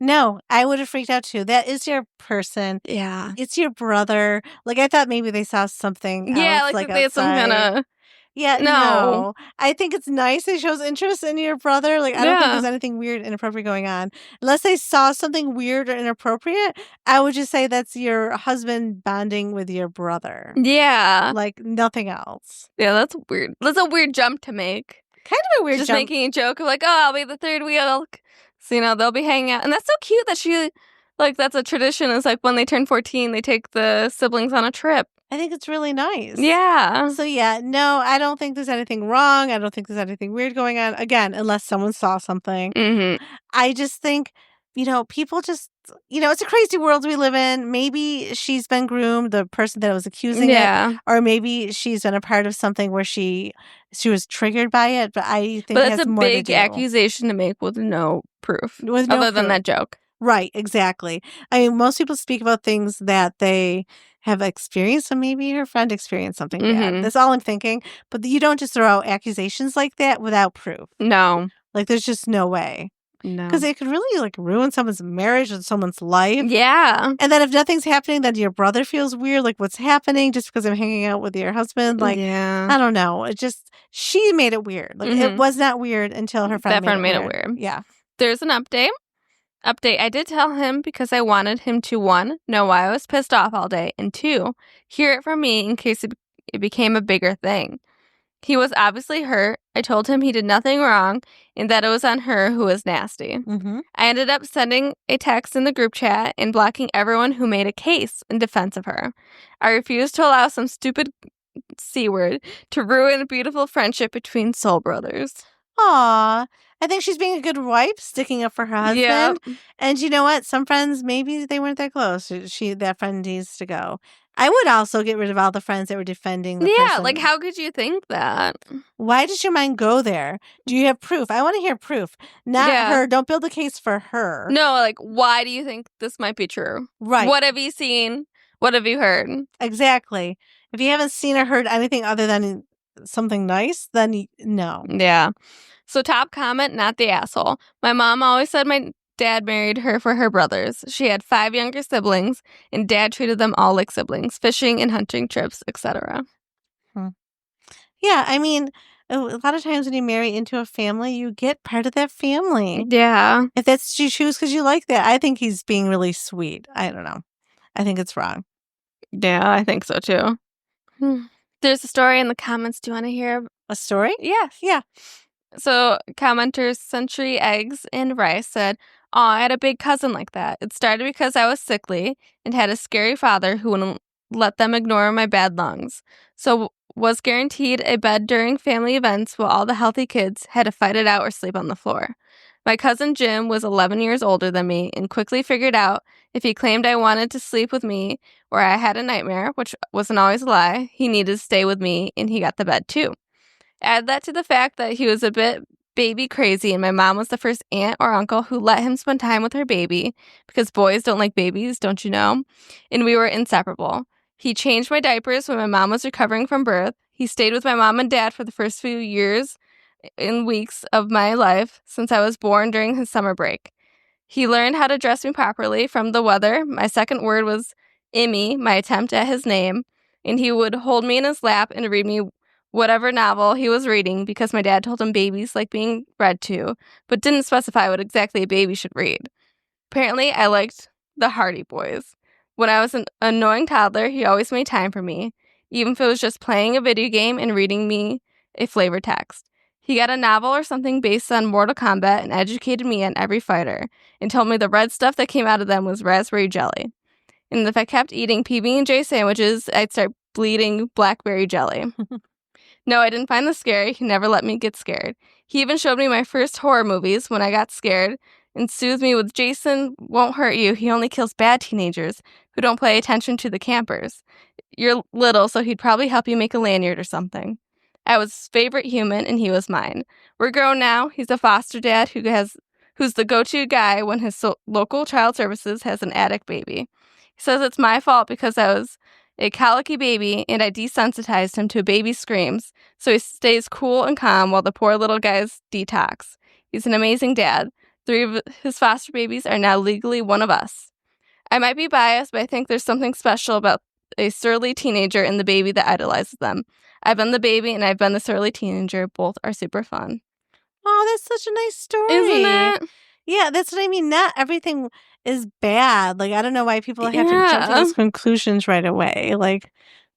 No, I would have freaked out too. That is your person. Yeah. It's your brother. Like, I thought maybe they saw something Yeah, else, like like they had some kind outside. of... Yeah, No. no. I think it's nice it shows interest in your brother. Like, I don't think there's Yeah. anything weird, inappropriate going on. Unless they saw something weird or inappropriate, I would just say that's your husband bonding with your brother. Yeah. Like, nothing else. Yeah, that's weird. That's a weird jump to make. Kind of a weird Just jump. making a joke of like, oh, I'll be the third wheel. So, they'll be hanging out. And that's so cute that she, like, that's a tradition. It's like when they turn 14, they take the siblings on a trip. I think it's really nice. Yeah. So, yeah, no, I don't think there's anything wrong. I don't think there's anything weird going on. Again, unless someone saw something. Mm-hmm. I just think, people just, it's a crazy world we live in. Maybe she's been groomed, the person that was accusing it, or maybe she's been a part of something where she was triggered by it. But I think But it that's has a more to big do. accusation to make with no proof, With no other than proof. that joke. Right, exactly. I mean, most people speak about things that they have experienced, so maybe her friend experienced something bad. That's all I'm thinking. But you don't just throw out accusations like that without proof. No. Like, there's just no way. No. Because it could really, like, ruin someone's marriage and someone's life. Yeah. And then if nothing's happening, then your brother feels weird. Like, what's happening just because I'm hanging out with your husband? Like, yeah. I don't know. It just, she made it weird. Like, it was not weird until her friend made it weird. Yeah. There's an update. I did tell him because I wanted him to, 1, know why I was pissed off all day, and 2, hear it from me in case it became a bigger thing. He was obviously hurt. I told him he did nothing wrong and that it was on her, who was nasty. Mm-hmm. I ended up sending a text in the group chat and blocking everyone who made a case in defense of her. I refused to allow some stupid C word to ruin a beautiful friendship between soul brothers. Aw, I think she's being a good wife, sticking up for her husband. Yep. And you know what? Some friends, maybe they weren't that close. That friend needs to go. I would also get rid of all the friends that were defending the person. Like, how could you think that? Why does your mind go there? Do you have proof? I want to hear proof. Not her. Don't build a case for her. No, like, why do you think this might be true? Right. What have you seen? What have you heard? Exactly. If you haven't seen or heard anything other than something nice, then no. Yeah. So top comment, not the asshole. My mom always said my dad married her for her brothers. She had 5 younger siblings, and dad treated them all like siblings, fishing and hunting trips, etc. Yeah, I mean, a lot of times when you marry into a family, you get part of that family. Yeah. If that's you choose because you like that, I think he's being really sweet. I don't know. I think it's wrong. Yeah, I think so too. There's a story in the comments. Do you want to hear a story? Yes. Yeah. So commenters Century Eggs and Rice said, "Aw, I had a big cousin like that. It started because I was sickly and had a scary father who wouldn't let them ignore my bad lungs. So was guaranteed a bed during family events while all the healthy kids had to fight it out or sleep on the floor. My cousin Jim was 11 years older than me and quickly figured out if he claimed I wanted to sleep with me or I had a nightmare, which wasn't always a lie, he needed to stay with me and he got the bed too. Add that to the fact that he was a bit baby crazy and my mom was the first aunt or uncle who let him spend time with her baby because boys don't like babies, don't you know? And we were inseparable. He changed my diapers when my mom was recovering from birth. He stayed with my mom and dad for the first few years and weeks of my life since I was born during his summer break. He learned how to dress me properly from the weather. My second word was Immy, my attempt at his name, and he would hold me in his lap and read me whatever novel he was reading because my dad told him babies like being read to, but didn't specify what exactly a baby should read. Apparently, I liked the Hardy Boys. When I was an annoying toddler, he always made time for me, even if it was just playing a video game and reading me a flavored text. He got a novel or something based on Mortal Kombat and educated me on every fighter and told me the red stuff that came out of them was raspberry jelly. And if I kept eating PB&J sandwiches, I'd start bleeding blackberry jelly. No, I didn't find this scary. He never let me get scared. He even showed me my first horror movies when I got scared and soothed me with Jason won't hurt you. He only kills bad teenagers who don't pay attention to the campers. You're little, so he'd probably help you make a lanyard or something. I was his favorite human, and he was mine. We're grown now. He's a foster dad who's the go-to guy when his local child services has an addict baby. He says it's my fault because I was a colicky baby, and I desensitized him to baby screams, so he stays cool and calm while the poor little guy's detox. He's an amazing dad. 3 of his foster babies are now legally one of us. I might be biased, but I think there's something special about a surly teenager and the baby that idolizes them. I've been the baby and I've been the surly teenager. Both are super fun. Oh, that's such a nice story. Isn't it? Yeah, that's what I mean. Not everything is bad. Like, I don't know why people have to jump to those conclusions right away. Like,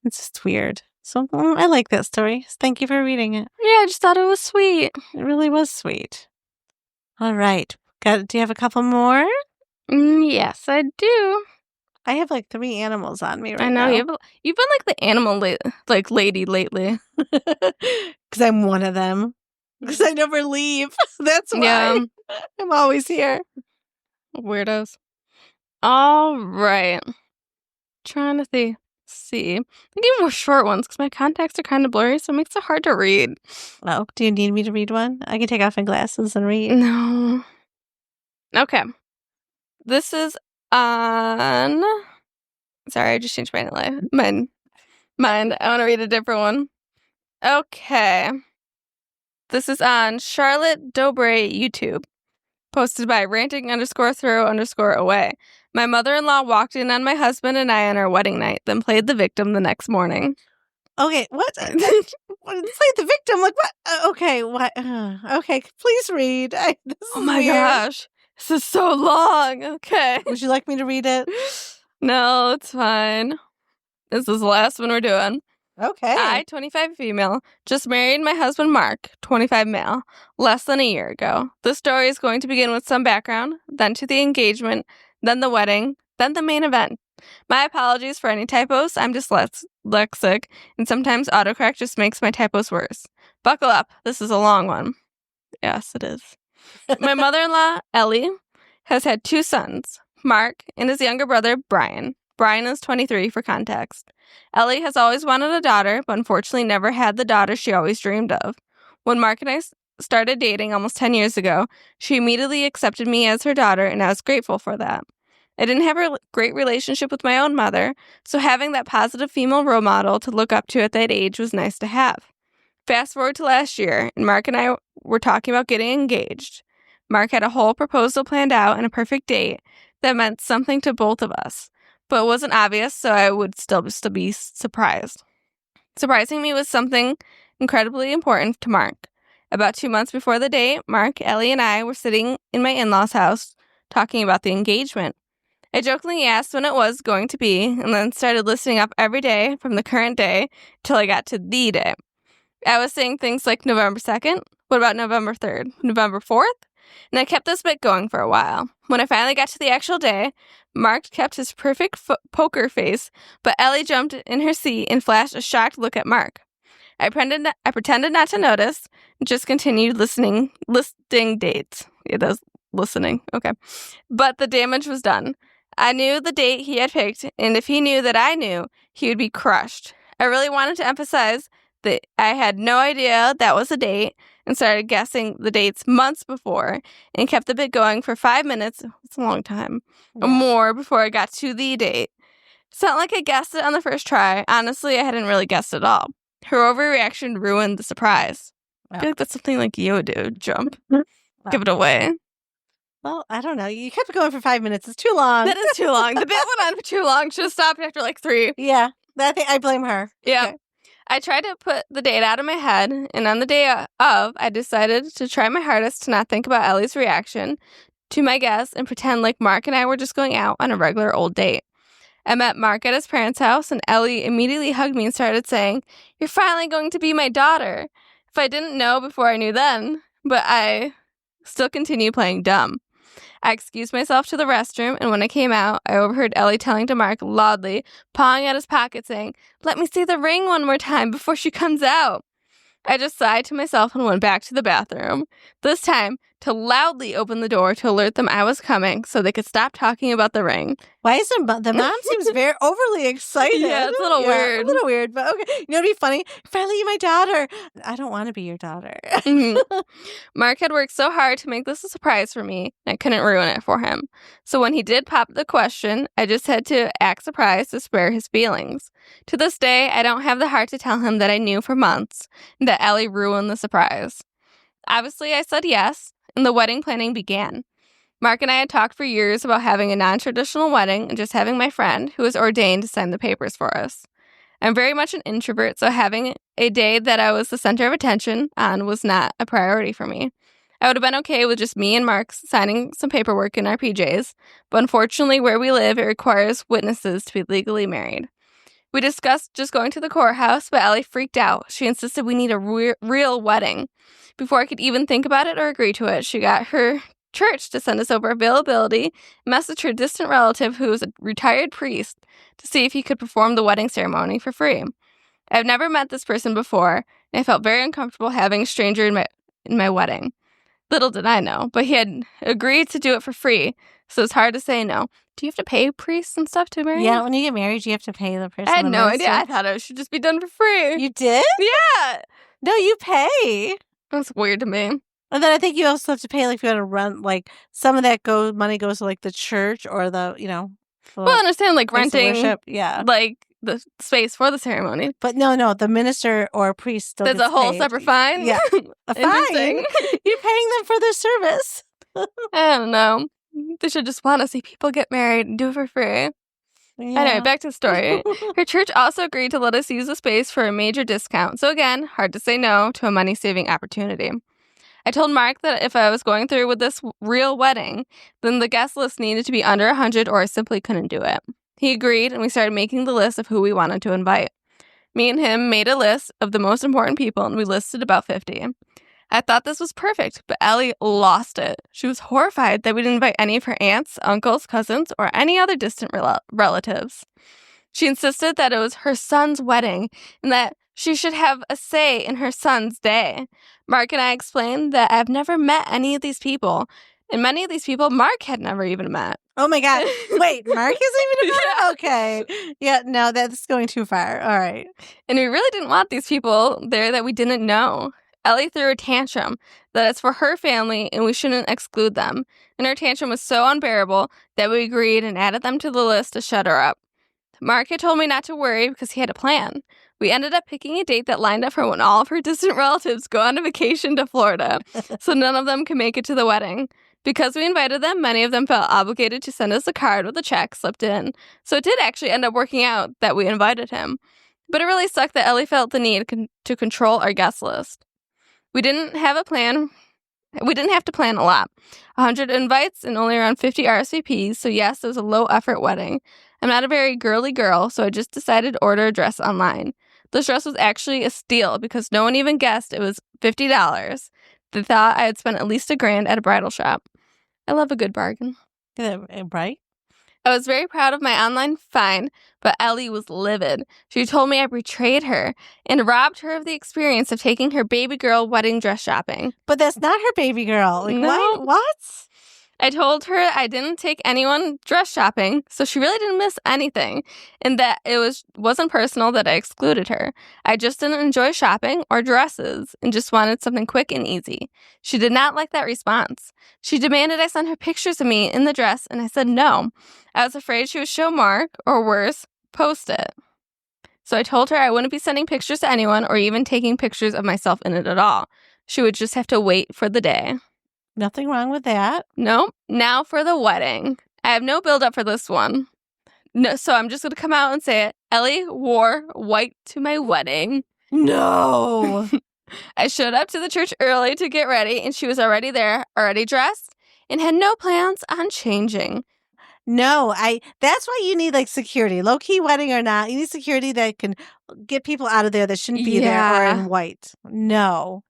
it's just weird. So, I like that story. Thank you for reading it. Yeah, I just thought it was sweet. It really was sweet. All right. Do you have a couple more? Yes, I do. I have like 3 animals on me right now. I know. You've been like the animal lady lately. Because I'm one of them. Because I never leave. That's why. Yeah. I'm always here. Weirdos. All right. Trying to see. I'm getting more short ones because my contacts are kind of blurry, so it makes it hard to read. Oh, do you need me to read one? I can take off my glasses and read. No. Okay. This is on... Sorry, I just changed my mind. I want to read a different one. Okay. This is on Charlotte Dobre YouTube. Posted by ranting_throw_away. My mother-in-law walked in on my husband and I on our wedding night, then played the victim the next morning. Okay, what? Play the victim? Like what? Okay, what? Okay, please read. This is weird. Gosh. This is so long. Okay. Would you like me to read it? No, it's fine. This is the last one we're doing. Okay. I, 25 female, just married my husband Mark, 25 male, less than a year ago. The story is going to begin with some background, then to the engagement, then the wedding, then the main event. My apologies for any typos. I'm dyslexic, and sometimes autocorrect just makes my typos worse. Buckle up. This is a long one. Yes, it is. My mother-in-law, Ellie, has had 2 sons, Mark and his younger brother, Brian. Brian is 23 for context. Ellie has always wanted a daughter, but unfortunately never had the daughter she always dreamed of. When Mark and I started dating almost 10 years ago, she immediately accepted me as her daughter, and I was grateful for that. I didn't have a great relationship with my own mother, so having that positive female role model to look up to at that age was nice to have. Fast forward to last year, and Mark and I were talking about getting engaged. Mark had a whole proposal planned out and a perfect date that meant something to both of us, but it wasn't obvious, so I would still be surprised. Surprising me was something incredibly important to Mark. About 2 months before the date, Mark, Ellie, and I were sitting in my in-laws' house talking about the engagement. I jokingly asked when it was going to be, and then started listening up every day from the current day till I got to the day. I was saying things like November 2nd, what about November 3rd, November 4th? And I kept this bit going for a while. When I finally got to the actual day, Mark kept his perfect poker face, but Ellie jumped in her seat and flashed a shocked look at Mark. I pretended not to notice and just continued listing dates. Yeah, that's listening. Okay. But the damage was done. I knew the date he had picked, and if he knew that I knew, he would be crushed. I really wanted to emphasize that I had no idea that was a date and started guessing the dates months before and kept the bit going for 5 minutes. It's a long time. Or more before I got to the date. It's not like I guessed it on the first try. Honestly, I hadn't really guessed at all. Her overreaction ruined the surprise. I feel like that's something like you would do. Jump. Give it away. Well, I don't know. You kept going for 5 minutes. It's too long. That is too long. The bit went on for too long. Should have stopped after like 3. Yeah. I blame her. Yeah. Okay. I tried to put the date out of my head, and on the day of, I decided to try my hardest to not think about Ellie's reaction to my guess and pretend like Mark and I were just going out on a regular old date. I met Mark at his parents' house, and Ellie immediately hugged me and started saying, "You're finally going to be my daughter." if I didn't know before I knew then, but I still continue playing dumb. I excused myself to the restroom, and when I came out, I overheard Ellie telling to Mark loudly, pawing at his pocket, saying, "Let me see the ring one more time before she comes out." I just sighed to myself and went back to the bathroom, this time to loudly open the door to alert them I was coming so they could stop talking about the ring. Why is the mom seems very overly excited? Yeah, it's a little weird. A little weird, but okay. You know what'd be funny? Finally, my daughter. I don't want to be your daughter. Mark had worked so hard to make this a surprise for me, I couldn't ruin it for him. So when he did pop the question, I just had to act surprised to spare his feelings. To this day, I don't have the heart to tell him that I knew for months that Ellie ruined the surprise. Obviously, I said yes, and the wedding planning began. Mark and I had talked for years about having a non-traditional wedding and just having my friend, who was ordained, to sign the papers for us. I'm very much an introvert, so having a day that I was the center of attention on was not a priority for me. I would have been okay with just me and Mark signing some paperwork in our PJs, but unfortunately where we live, it requires witnesses to be legally married. We discussed just going to the courthouse, but Ellie freaked out. She insisted we need a real wedding. Before I could even think about it or agree to it, she got her church to send us over availability, messaged her distant relative who was a retired priest to see if he could perform the wedding ceremony for free. I've never met this person before, and I felt very uncomfortable having a stranger in my wedding. Little did I know, but he had agreed to do it for free, so it's hard to say no. Do you have to pay priests and stuff to marry? Yeah, when you get married, you have to pay the person. I had no idea. I thought it should just be done for free. You did? Yeah. No, you pay. That's weird to me. And then I think you also have to pay, like, if you want to run, like, some of that money goes to, like, the church or the, Well, I understand, like, renting, yeah, like, the space for the ceremony. But no, the minister or priest still There's gets a whole paid. separate fine? Yeah, a fine. You're paying them for their service. I don't know. They should just want to see people get married and do it for free. Yeah. Anyway, back to the story. Her church also agreed to let us use the space for a major discount. So again, hard to say no to a money-saving opportunity. I told Mark that if I was going through with this real wedding, then the guest list needed to be under 100 or I simply couldn't do it. He agreed, and we started making the list of who we wanted to invite. Me and him made a list of the most important people, and we listed about 50. I thought this was perfect, but Ellie lost it. She was horrified that we didn't invite any of her aunts, uncles, cousins, or any other distant relatives. She insisted that it was her son's wedding and that she should have a say in her son's day. Mark and I explained that I've never met any of these people, and many of these people Mark had never even met. Oh my God. Wait, Mark isn't even a yeah. Okay. Yeah, no, that's going too far. All right. And we really didn't want these people there that we didn't know. Ellie threw a tantrum that it's for her family and we shouldn't exclude them. And her tantrum was so unbearable that we agreed and added them to the list to shut her up. Mark had told me not to worry because he had a plan. We ended up picking a date that lined up for when all of her distant relatives go on a vacation to Florida, so none of them could make it to the wedding. Because we invited them, many of them felt obligated to send us a card with a check slipped in. So it did actually end up working out that we invited him. But it really sucked that Ellie felt the need to control our guest list. We didn't have to plan a lot. 100 invites and only around 50 RSVPs, so yes, it was a low-effort wedding. I'm not a very girly girl, so I just decided to order a dress online. This dress was actually a steal because no one even guessed it was $50. They thought I had spent at least $1,000 at a bridal shop. I love a good bargain. Right? I was very proud of my online find, but Ellie was livid. She told me I betrayed her and robbed her of the experience of taking her baby girl wedding dress shopping. But that's not her baby girl. Like, no. What? I told her I didn't take anyone dress shopping, so she really didn't miss anything, and that it wasn't personal that I excluded her. I just didn't enjoy shopping or dresses and just wanted something quick and easy. She did not like that response. She demanded I send her pictures of me in the dress, and I said no. I was afraid she would show Mark, or worse, post it. So I told her I wouldn't be sending pictures to anyone or even taking pictures of myself in it at all. She would just have to wait for the day. Nothing wrong with that. Nope. Now for the wedding. I have no build up for this one. No, so I'm just going to come out and say it. Ellie wore white to my wedding. No. I showed up to the church early to get ready, and she was already there, already dressed, and had no plans on changing. No, that's why you need, like, security. Low-key wedding or not, you need security that can get people out of there that shouldn't be there or in white. No.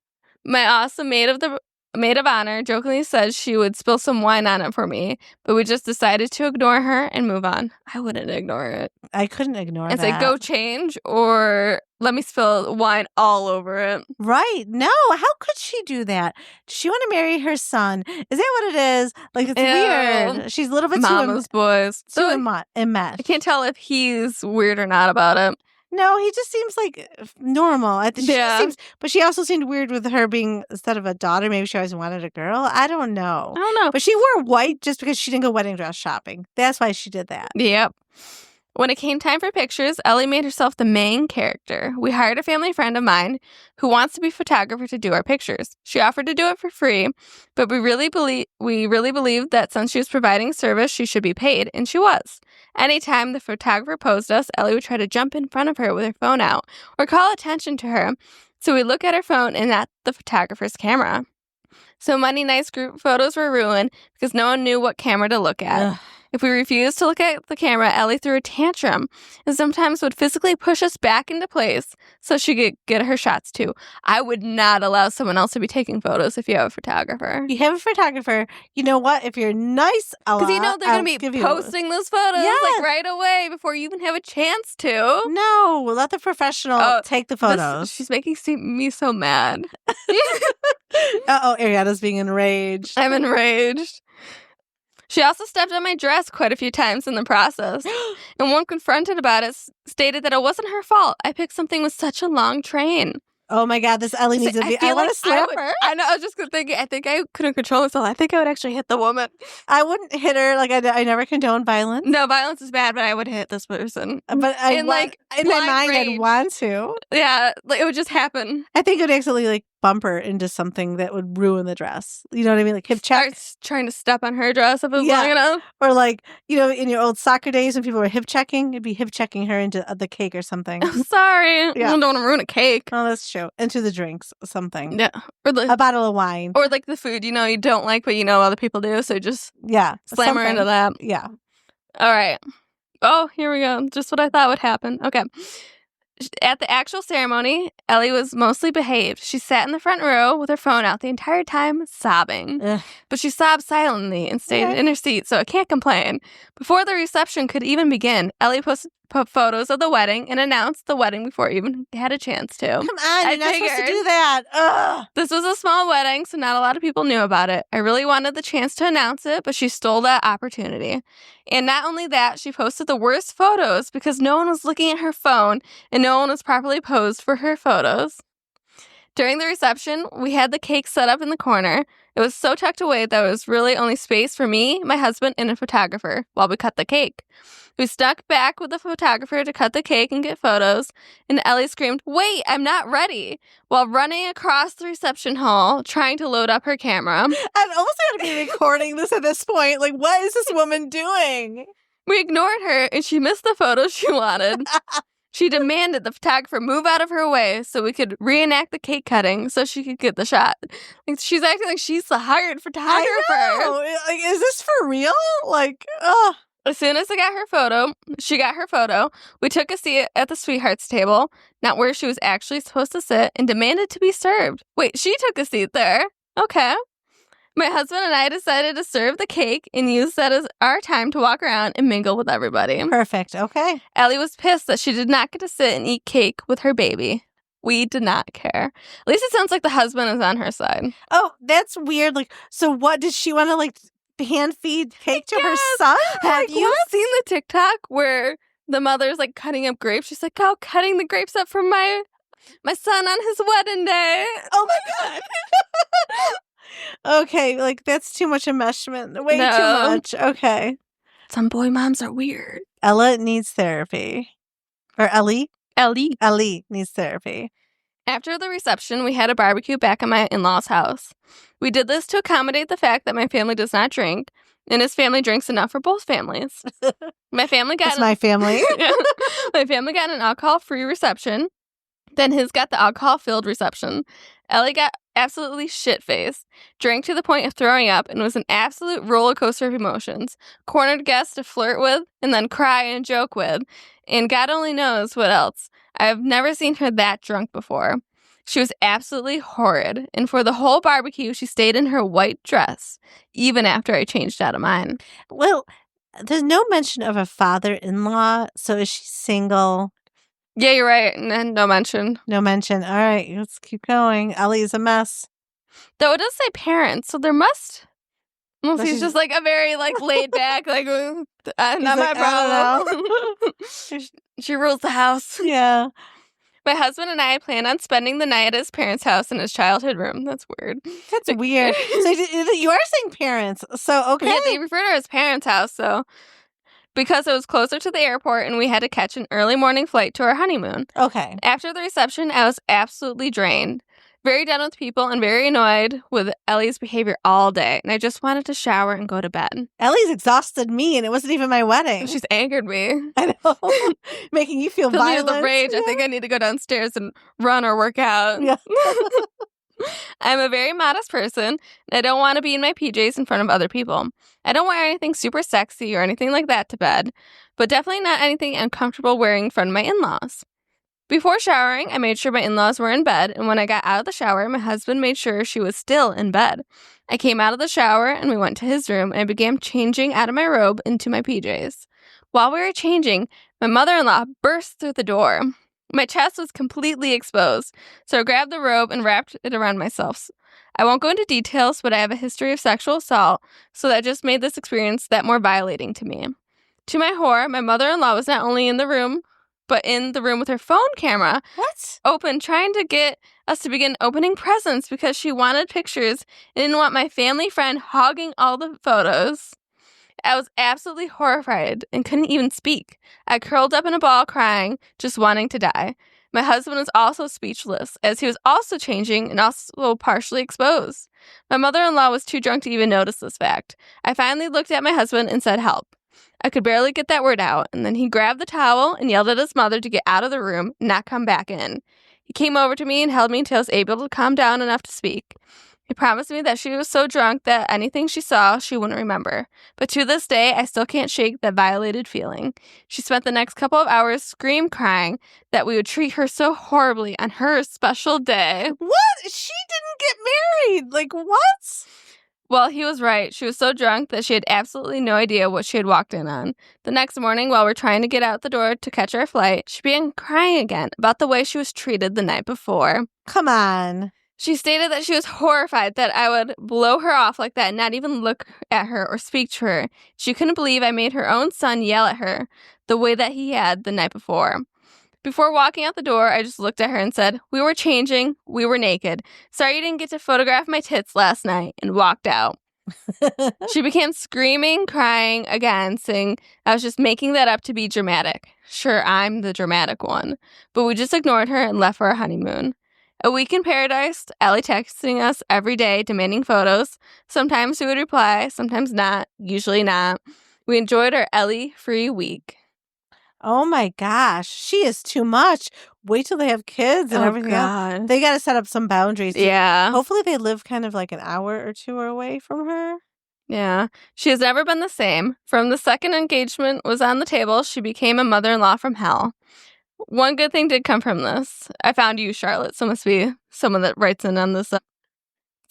My awesome maid of honor jokingly said she would spill some wine on it for me, but we just decided to ignore her and move on. I wouldn't ignore it. I couldn't ignore And that. say, go change, or let me spill wine all over it. Right. No, how could she do that? Does she want to marry her son? Is that what it is? Like, it's weird. She's a little bit Mama's boys. too enmeshed. I can't tell if he's weird or not about it. No, he just seems like normal. But she also seemed weird with her being, instead of a daughter, maybe she always wanted a girl. I don't know. But she wore white just because she didn't go wedding dress shopping. That's why she did that. Yep. When it came time for pictures, Ellie made herself the main character. We hired a family friend of mine who wants to be a photographer to do our pictures. She offered to do it for free, but we really believed that since she was providing service, she should be paid, and she was. Anytime the photographer posed us, Ellie would try to jump in front of her with her phone out or call attention to her. So we look at her phone and not the photographer's camera. So many nice group photos were ruined because no one knew what camera to look at. Ugh. If we refused to look at the camera, Ellie threw a tantrum and sometimes would physically push us back into place so she could get her shots too. I would not allow someone else to be taking photos if you have a photographer. You have a photographer. You know what? If you're nice, because you know they're going to be posting those photos like right away before you even have a chance to. No, let the professional take the photos. She's making me so mad. Ariana's being enraged. I'm enraged. She also stepped on my dress quite a few times in the process. And when confronted about it, stated that it wasn't her fault. I picked something with such a long train. Oh my God, this Ellie needs to be. I want to slap her. I know. I was just thinking. I think I couldn't control myself. I think I would actually hit the woman. I wouldn't hit her. Like I never condone violence. No, violence is bad, but I would hit this person. But in my mind, I'd want to. Yeah, like it would just happen. I think it would actually like bump her into something that would ruin the dress. You know what I mean? Like hip check. Trying to step on her dress if it was long enough. Or like, you know, in your old soccer days when people were hip checking, it'd be hip checking her into the cake or something. I'm sorry. Yeah. I don't want to ruin a cake. Oh, that's true. Into the drinks, something. Yeah. Or a bottle of wine. Or like the food, you know, you don't like, but you know other people do. So just slam her into that. Yeah. All right. Oh, here we go. Just what I thought would happen. Okay. At the actual ceremony, Ellie was mostly behaved. She sat in the front row with her phone out the entire time, sobbing. Ugh. But she sobbed silently and stayed in her seat, so I can't complain. Before the reception could even begin, Ellie put photos of the wedding and announced the wedding before I even had a chance to. Come on, you're not supposed to do that. Ugh. This was a small wedding, so not a lot of people knew about it. I really wanted the chance to announce it, but she stole that opportunity. And not only that, she posted the worst photos because no one was looking at her phone and no one was properly posed for her photos. During the reception, we had the cake set up in the corner. It was so tucked away that there was really only space for me, my husband, and a photographer while we cut the cake. We stuck back with the photographer to cut the cake and get photos, and Ellie screamed, "Wait, I'm not ready," while running across the reception hall, trying to load up her camera. I'm almost going to be recording this at this point. Like, what is this woman doing? We ignored her, and she missed the photos she wanted. She demanded the photographer move out of her way so we could reenact the cake cutting so she could get the shot. Like, she's acting like she's the hired photographer. I know. Like, is this for real? Like, ugh. As soon as she got her photo, we took a seat at the sweethearts table, not where she was actually supposed to sit, and demanded to be served. Wait, she took a seat there. Okay. My husband and I decided to serve the cake and use that as our time to walk around and mingle with everybody. Perfect. Okay. Ellie was pissed that she did not get to sit and eat cake with her baby. We did not care. At least it sounds like the husband is on her side. Oh, that's weird. Like, so what, did she want to like hand feed cake to her son? Have you seen the TikTok where the mother's like cutting up grapes? She's like, "Oh, cutting the grapes up for my son on his wedding day." Oh my God. Okay, like that's too much enmeshment. Way too much. Okay. Some boy moms are weird. Ella needs therapy. Or Ellie? Ellie needs therapy. After the reception, we had a barbecue back at my in-laws' house. We did this to accommodate the fact that my family does not drink, and his family drinks enough for both families. My family got my family. My family got an alcohol-free reception. Then his got the alcohol-filled reception. Ellie got absolutely shit-faced, drank to the point of throwing up, and was an absolute roller coaster of emotions. Cornered guests to flirt with, and then cry and joke with, and God only knows what else. I have never seen her that drunk before. She was absolutely horrid, and for the whole barbecue, she stayed in her white dress, even after I changed out of mine. Well, there's no mention of a father-in-law, so is she single? Yeah, you're right. No mention. No mention. All right, let's keep going. Ellie is a mess. Though it does say parents, so there must... Unless But he's she's- just like a very like laid back, like not He's my like, I don't problem. She rules the house. Yeah. My husband and I plan on spending the night at his parents' house in his childhood room. That's weird. That's weird. So you are saying parents. So, okay. Yeah, they refer to his parents' house, so because it was closer to the airport and we had to catch an early morning flight to our honeymoon. Okay. After the reception, I was absolutely drained, very done with people, and very annoyed with Ellie's behavior all day. And I just wanted to shower and go to bed. Ellie's exhausted me, and it wasn't even my wedding. She's angered me. I know. Making you feel Filled me violent. with the rage. Yeah. I think I need to go downstairs and run or work out. Yeah. I'm a very modest person, and I don't want to be in my PJs in front of other people. I don't wear anything super sexy or anything like that to bed, but definitely not anything uncomfortable wearing in front of my in-laws. Before showering, I made sure my in-laws were in bed, and when I got out of the shower, my husband made sure she was still in bed. I came out of the shower, and we went to his room, and I began changing out of my robe into my PJs. While we were changing, my mother-in-law burst through the door. My chest was completely exposed, so I grabbed the robe and wrapped it around myself. I won't go into details, but I have a history of sexual assault, so that just made this experience that more violating to me. To my horror, my mother-in-law was not only in the room, but in the room with her phone camera open, trying to get us to begin opening presents because she wanted pictures and didn't want my family friend hogging all the photos. I was absolutely horrified and couldn't even speak. I curled up in a ball crying, just wanting to die. My husband was also speechless, as he was also changing and also partially exposed. My mother-in-law was too drunk to even notice this fact. I finally looked at my husband and said, "Help." I could barely get that word out, and then he grabbed the towel and yelled at his mother to get out of the room and not come back in. He came over to me and held me until I was able to calm down enough to speak. He promised me that she was so drunk that anything she saw, she wouldn't remember. But to this day, I still can't shake that violated feeling. She spent the next couple of hours crying that we would treat her so horribly on her special day. What? She didn't get married. Like, what? Well, he was right. She was so drunk that she had absolutely no idea what she had walked in on. The next morning, while we're trying to get out the door to catch our flight, she began crying again about the way she was treated the night before. Come on. She stated that she was horrified that I would blow her off like that and not even look at her or speak to her. She couldn't believe I made her own son yell at her the way that he had the night before. Before walking out the door, I just looked at her and said, "We were changing. We were naked. Sorry you didn't get to photograph my tits last night," and walked out. She began screaming, crying again, saying I was just making that up to be dramatic. Sure, I'm the dramatic one. But we just ignored her and left for our honeymoon. A week in paradise, Ellie texting us every day, demanding photos. Sometimes we would reply, sometimes not, usually not. We enjoyed our Ellie-free week. Oh my gosh, she is too much. Wait till they have kids and everything else. They got to set up some boundaries. Yeah. Hopefully they live kind of like an hour or two away from her. Yeah. She has never been the same. From the second engagement was on the table, she became a mother-in-law from hell. One good thing did come from this. I found you, Charlotte, so must be someone that writes in on this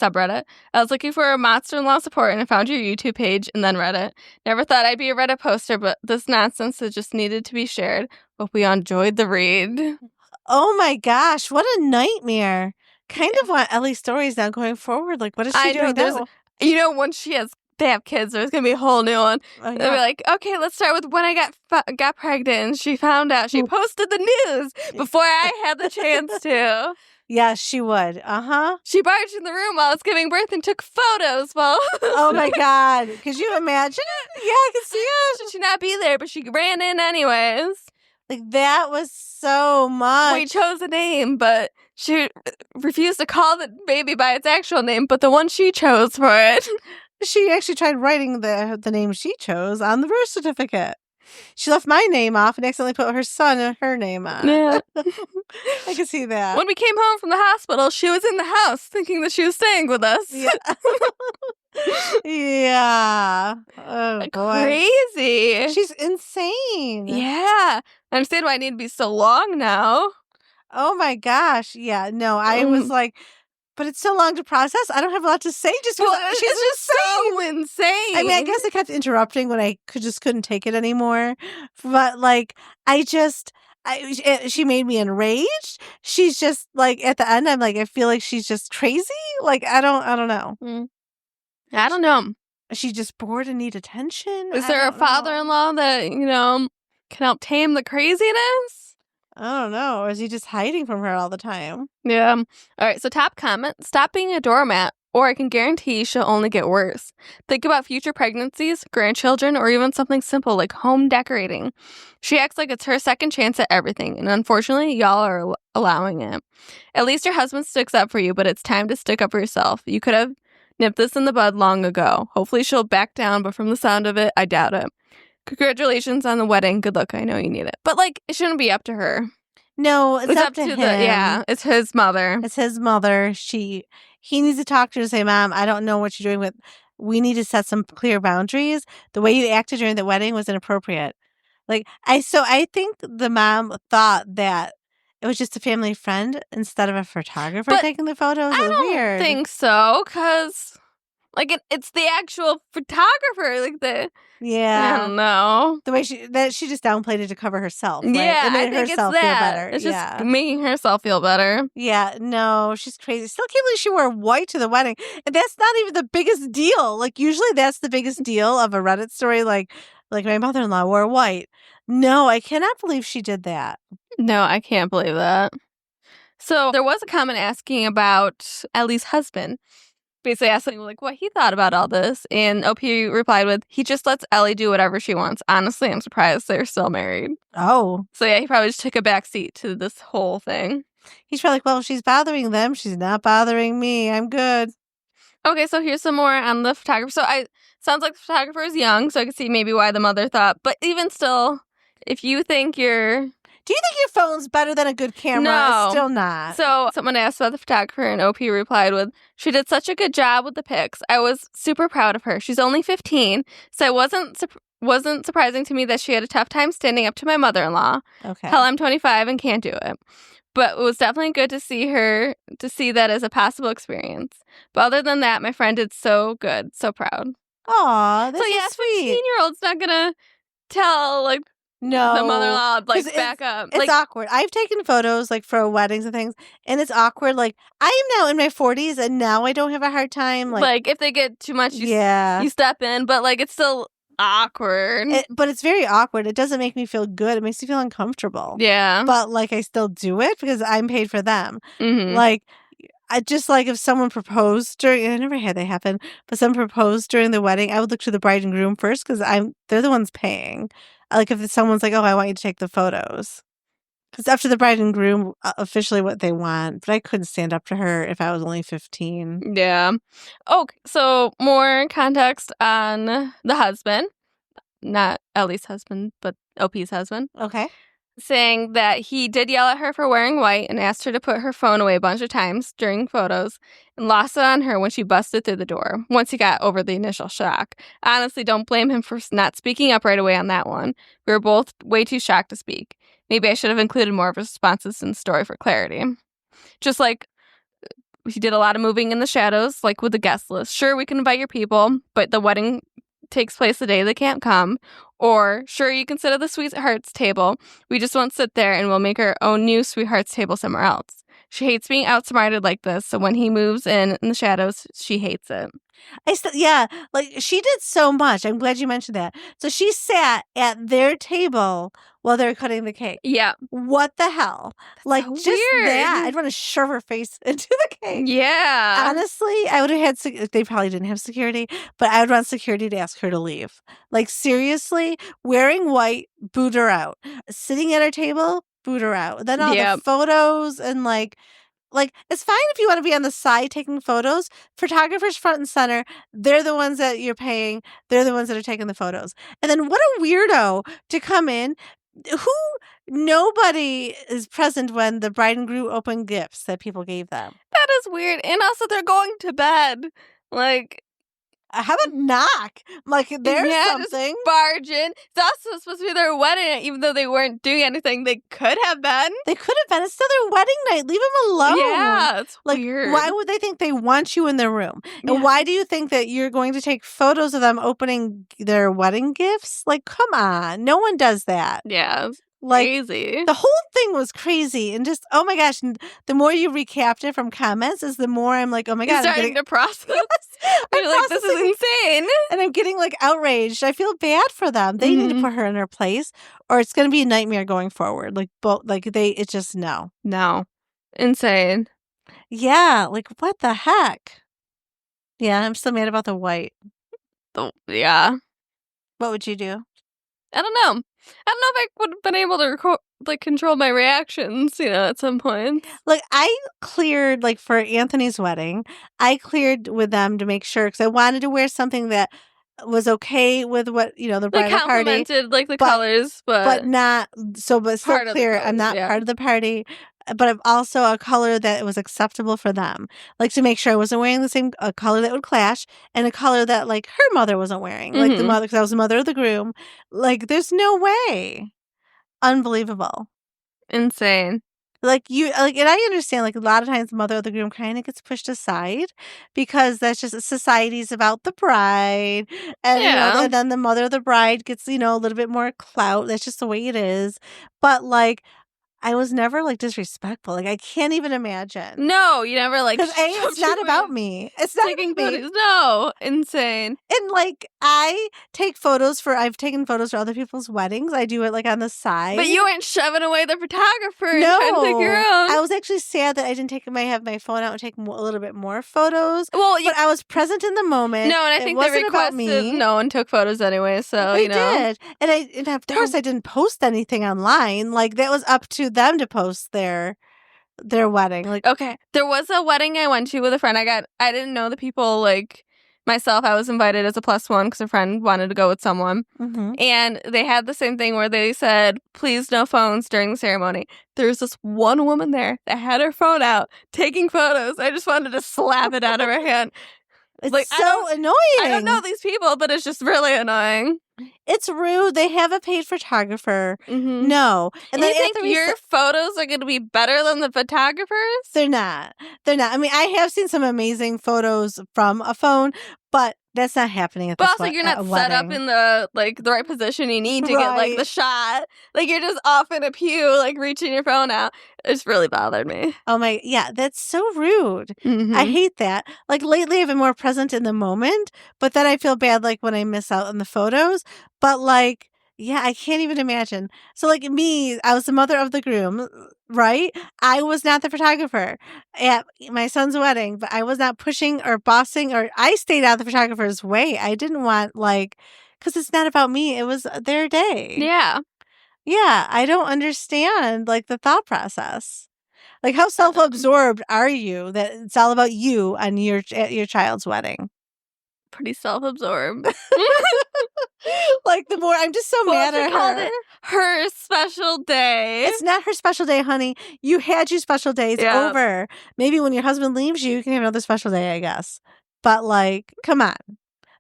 subreddit. I was looking for a monster-in-law support and I found your YouTube page and then read it. Never thought I'd be a Reddit poster, but this nonsense that just needed to be shared. Hope we enjoyed the read. Oh my gosh, what a nightmare. Kind of want Ellie's stories now going forward. Like, what is she doing now? You know, once they have kids, there's going to be a whole new one. They'll be like, okay, let's start with when I got pregnant and she found out. She posted the news before I had the chance to. Yes, she would. Uh-huh. She barged in the room while I was giving birth and took photos while... Oh, my God. Could you imagine it? Yeah, I could see it. She should not be there, but she ran in anyways. Like, that was so much. We chose a name, but she refused to call the baby by its actual name, but the one she chose for it. She actually tried writing the name she chose on the birth certificate. She left my name off and accidentally put her son and her name on. Yeah. I can see that. When we came home from the hospital, she was in the house thinking that she was staying with us. Yeah. Yeah. Oh, boy. Crazy. She's insane. Yeah. I understand why I need to be so long now. Oh my gosh. Yeah. No, I was like, but it's so long to process. I don't have a lot to say just because she's it's just so insane. I mean, I guess I kept interrupting when I couldn't take it anymore. But like, she made me enraged. She's just like at the end, I'm like, I feel like she's just crazy. Like I don't know. I don't know. She's just bored and need attention. Is there a father-in-law that can help tame the craziness? I don't know. Or is he just hiding from her all the time? Yeah. All right. So top comment: stop being a doormat, or I can guarantee she'll only get worse. Think about future pregnancies, grandchildren, or even something simple like home decorating. She acts like it's her second chance at everything, and unfortunately, y'all are allowing it. At least your husband sticks up for you, but it's time to stick up for yourself. You could have nipped this in the bud long ago. Hopefully, she'll back down, but from the sound of it, I doubt it. Congratulations on the wedding. Good luck. I know you need it. But, it shouldn't be up to her. No, it's up to him. It's his mother. It's his mother. He needs to talk to her and say, Mom, I don't know what you're doing with. We need to set some clear boundaries. The way you acted during the wedding was inappropriate. I think the mom thought that it was just a family friend instead of a photographer taking the photos. I don't think so, because it's the actual photographer. Yeah. I don't know. The way she just downplayed it to cover herself. Right? Yeah, it made I think herself it's feel that. better. It's just making herself feel better. Yeah, no, she's crazy. Still can't believe she wore white to the wedding. And that's not even the biggest deal. Usually that's the biggest deal of a Reddit story. Like my mother-in-law wore white. No, I cannot believe she did that. No, I can't believe that. So there was a comment asking about Ellie's husband. Basically asking what he thought about all this. And OP replied with, he just lets Ellie do whatever she wants. Honestly, I'm surprised they're still married. Oh. So yeah, he probably just took a back seat to this whole thing. He's probably well, if she's bothering them, she's not bothering me. I'm good. Okay, so here's some more on the photographer. Sounds like the photographer is young, so I can see maybe why the mother thought. But even still, if you think you're... Do you think your phone's better than a good camera? No. It's still not. So someone asked about the photographer, and OP replied with, she did such a good job with the pics. I was super proud of her. She's only 15, so it wasn't surprising to me that she had a tough time standing up to my mother-in-law. Okay. Hell, I'm 25 and can't do it. But it was definitely good to see that as a possible experience. But other than that, my friend did so good. So proud. Aw, that's so sweet. 15-year-old's not going to tell, no, the mother-in-law, back up. It's awkward. I've taken photos, for weddings and things, and it's awkward. I am now in my 40s, and now I don't have a hard time. If they get too much, you step in, but, it's still awkward. But it's very awkward. It doesn't make me feel good. It makes me feel uncomfortable. Yeah. But, I still do it because I'm paid for them. Mm-hmm. I just if someone proposed during, I never had that happen, but someone proposed during the wedding, I would look to the bride and groom first because they're the ones paying. If someone's like, oh, I want you to take the photos. Because after the bride and groom, officially what they want. But I couldn't stand up to her if I was only 15. Yeah. Okay, so more context on the husband. Not Ellie's husband, but OP's husband. Okay. Saying that he did yell at her for wearing white and asked her to put her phone away a bunch of times during photos and lost it on her when she busted through the door once he got over the initial shock. Honestly, don't blame him for not speaking up right away on that one. We were both way too shocked to speak. Maybe I should have included more of his responses in the story for clarity. Just he did a lot of moving in the shadows, with the guest list. Sure, we can invite your people, but the wedding takes place the day they can't come. Or, sure, you can sit at the sweethearts table. We just won't sit there, and we'll make our own new sweethearts table somewhere else. She hates being outsmarted like this, so when he moves in the shadows, she hates it. She did so much. I'm glad you mentioned that. So she sat at their table while they were cutting the cake. Yeah. What the hell? That's just weird. that. I'd want to shove her face into the cake. Yeah. Honestly, I would have had, they probably didn't have security, but I would want security to ask her to leave. Seriously, wearing white, boot her out. Sitting at her table, boot her out. Then all the photos and it's fine if you want to be on the side taking photos. Photographers front and center. They're the ones that you're paying. They're the ones that are taking the photos. And then what a weirdo to come in. Nobody is present when the bride and groom open gifts that people gave them. That is weird. And also they're going to bed. How about knock? Like, there's just something. barge in. It's also supposed to be their wedding, even though they weren't doing anything. They could have been. They could have been. It's still their wedding night. Leave them alone. Yeah, it's like, weird. Why would they think they want you in their room? Yeah. And why do you think that you're going to take photos of them opening their wedding gifts? Like, come on. No one does that. Yeah, it's Like, crazy. the whole thing was crazy. And just, oh my gosh. And the more you recapped it from comments is the more I'm like, oh my God. You're starting to process. You're like, this is insane. And I'm getting like outraged. I feel bad for them. They need to put her in her place or it's going to be a nightmare going forward. Like, it's just no. No. Insane. Yeah. Like, what the heck? Yeah. I'm still mad about the white. Yeah. What would you do? I don't know. I don't know if I would have been able to control my reactions, at some point. Like, I cleared, like, for Anthony's wedding, I cleared with them to make sure, because I wanted to wear something that was okay with what, the bridal party. Complemented, like, the colors, but not, but still clear, I'm not part of the party, but I'm also a color that was acceptable for them. Like, to make sure I wasn't wearing the same color that would clash, and a color that, like, her mother wasn't wearing. Like, the mother, because I was the mother of the groom. Like, there's no way. Unbelievable. Insane. And I understand, like, a lot of times the mother of the groom kind of gets pushed aside because that's just society's about the bride. And, and then the mother of the bride gets, a little bit more clout. That's just the way it is. But, like, I was never, like, disrespectful. Like, I can't even imagine. No, you never, like... Because, it's not about me. It's not about me. No, insane. And, like, I've taken photos for other people's weddings. I do it, like, on the side. But you weren't shoving away the photographer and trying to take your own. I was actually sad that I didn't have my phone out and take a little bit more photos. Well, but I was present in the moment. No, and I think they requested no one took photos anyway, so, They did. And of course I didn't post anything online. Like, that was up to them to post their wedding. Like, okay, there was a wedding I went to with a friend. I didn't know the people, like, myself. I was invited as a +1 because a friend wanted to go with someone. And they had the same thing where they said, please no phones during the ceremony. There's this one woman there that had her phone out taking photos. I just wanted to slap it out of her hand. It's like, so annoying. I don't know these people, but it's just really annoying. It's rude. They have a paid photographer. No. And you think your photos are going to be better than the photographer's? They're not. I mean, I have seen some amazing photos from a phone, but that's not happening at this But also, you're not set up in the right position you need to get, like, the shot. Like, you're just off in a pew, like, reaching your phone out. It's really bothered me. Oh, my. Yeah, that's so rude. I hate that. Like, lately, I've been more present in the moment, but then I feel bad, like, when I miss out on the photos. But, like, yeah, I can't even imagine. So, like, me, I was the mother of the groom, right? I was not the photographer at my son's wedding, but I was not pushing or bossing, or I stayed out of the photographer's way. I didn't want, like, because it's not about me. It was their day. Yeah. Yeah, I don't understand, like, the thought process. Like, how self-absorbed are you that it's all about you at your child's wedding? Pretty self-absorbed. Like, the more I'm just so mad at her. Called it her special day. It's not her special day, honey. You had your special day. It's over. Maybe when your husband leaves you can have another special day, I guess. But, like, come on.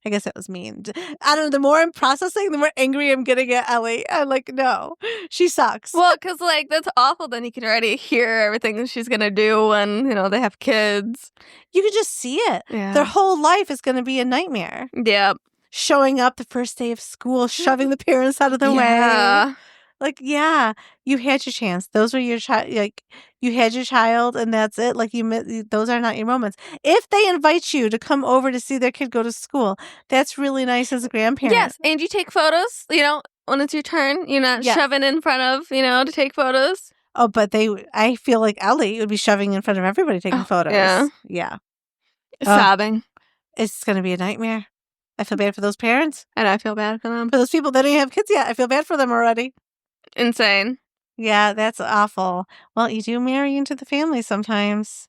I guess that was mean. I don't know. The more I'm processing, the more angry I'm getting at Ellie. I'm like, no, she sucks. Well, because, like, that's awful. Then you can already hear everything that she's going to do when, they have kids. You can just see it. Yeah. Their whole life is going to be a nightmare. Yeah. Showing up the first day of school, shoving the parents out of the way. Like, yeah, you had your chance. Those were your child. Like, you had your child, and that's it. Like, those are not your moments. If they invite you to come over to see their kid go to school, that's really nice as a grandparent. Yes, and you take photos. When it's your turn, you're not shoving in front of, to take photos. Oh, but I feel like Ellie would be shoving in front of everybody taking photos. Yeah. Sobbing. It's going to be a nightmare. I feel bad for those parents. And I feel bad for them. For those people that don't even have kids yet, I feel bad for them already. Insane. Yeah, that's awful. Well, you do marry into the family sometimes.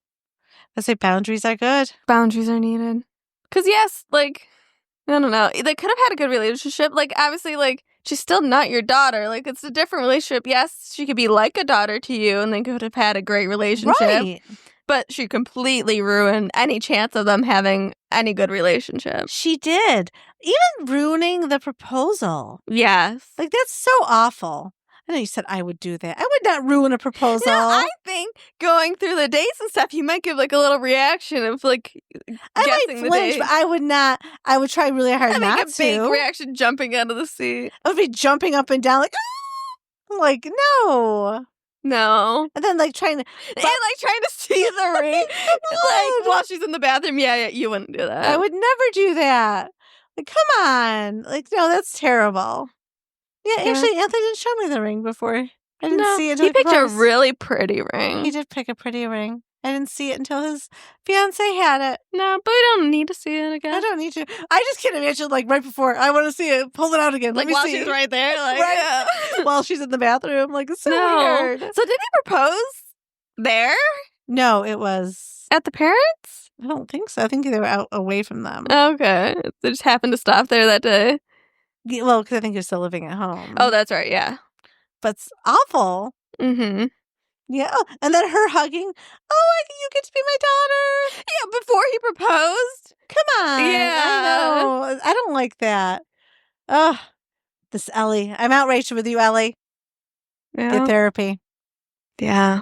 I say boundaries are good. Boundaries are needed. Because, yes, like, I don't know. They could have had a good relationship. Like, obviously, like, she's still not your daughter. Like, it's a different relationship. Yes, she could be like a daughter to you, and they could have had a great relationship. Right. But she completely ruined any chance of them having any good relationship. She did. Even ruining the proposal. Yes. Like, that's so awful. I know you said I would do that. I would not ruin a proposal. No, I think going through the dates and stuff, you might give like a little reaction of like I guessing might the flinch, date. but I would not. I would try really hard I not make a to. big reaction jumping out of the seat. I would be jumping up and down like, like no. No. And then like trying to, And like trying to see the ring. Like while she's in the bathroom. Yeah, you wouldn't do that. I would never do that. Like, come on. Like, no, that's terrible. Yeah, actually, Anthony didn't show me the ring before. I didn't see it until he picked a proposed. really pretty ring. He did pick a pretty ring. I didn't see it until his fiance had it. No, but we don't need to see it again. I don't need to. I just can't imagine, like, right before, I want to see it. Pull it out again. Like, Let me while see. she's right there. Like, right. Yeah. While she's in the bathroom. Like, it's so weird. So did he propose there? No, it was... At the parents? I don't think so. I think they were out away from them. Okay. They just happened to stop there that day. Yeah, well, because I think you're still living at home. Oh, that's right. Yeah. But it's awful. Mm-hmm. Yeah. And then her hugging. Oh, you get to be my daughter. Yeah, before he proposed. Come on. Yeah. I know. I don't like that. Ugh. This Ellie. I'm outraged with you, Ellie. Yeah. Get therapy. Yeah.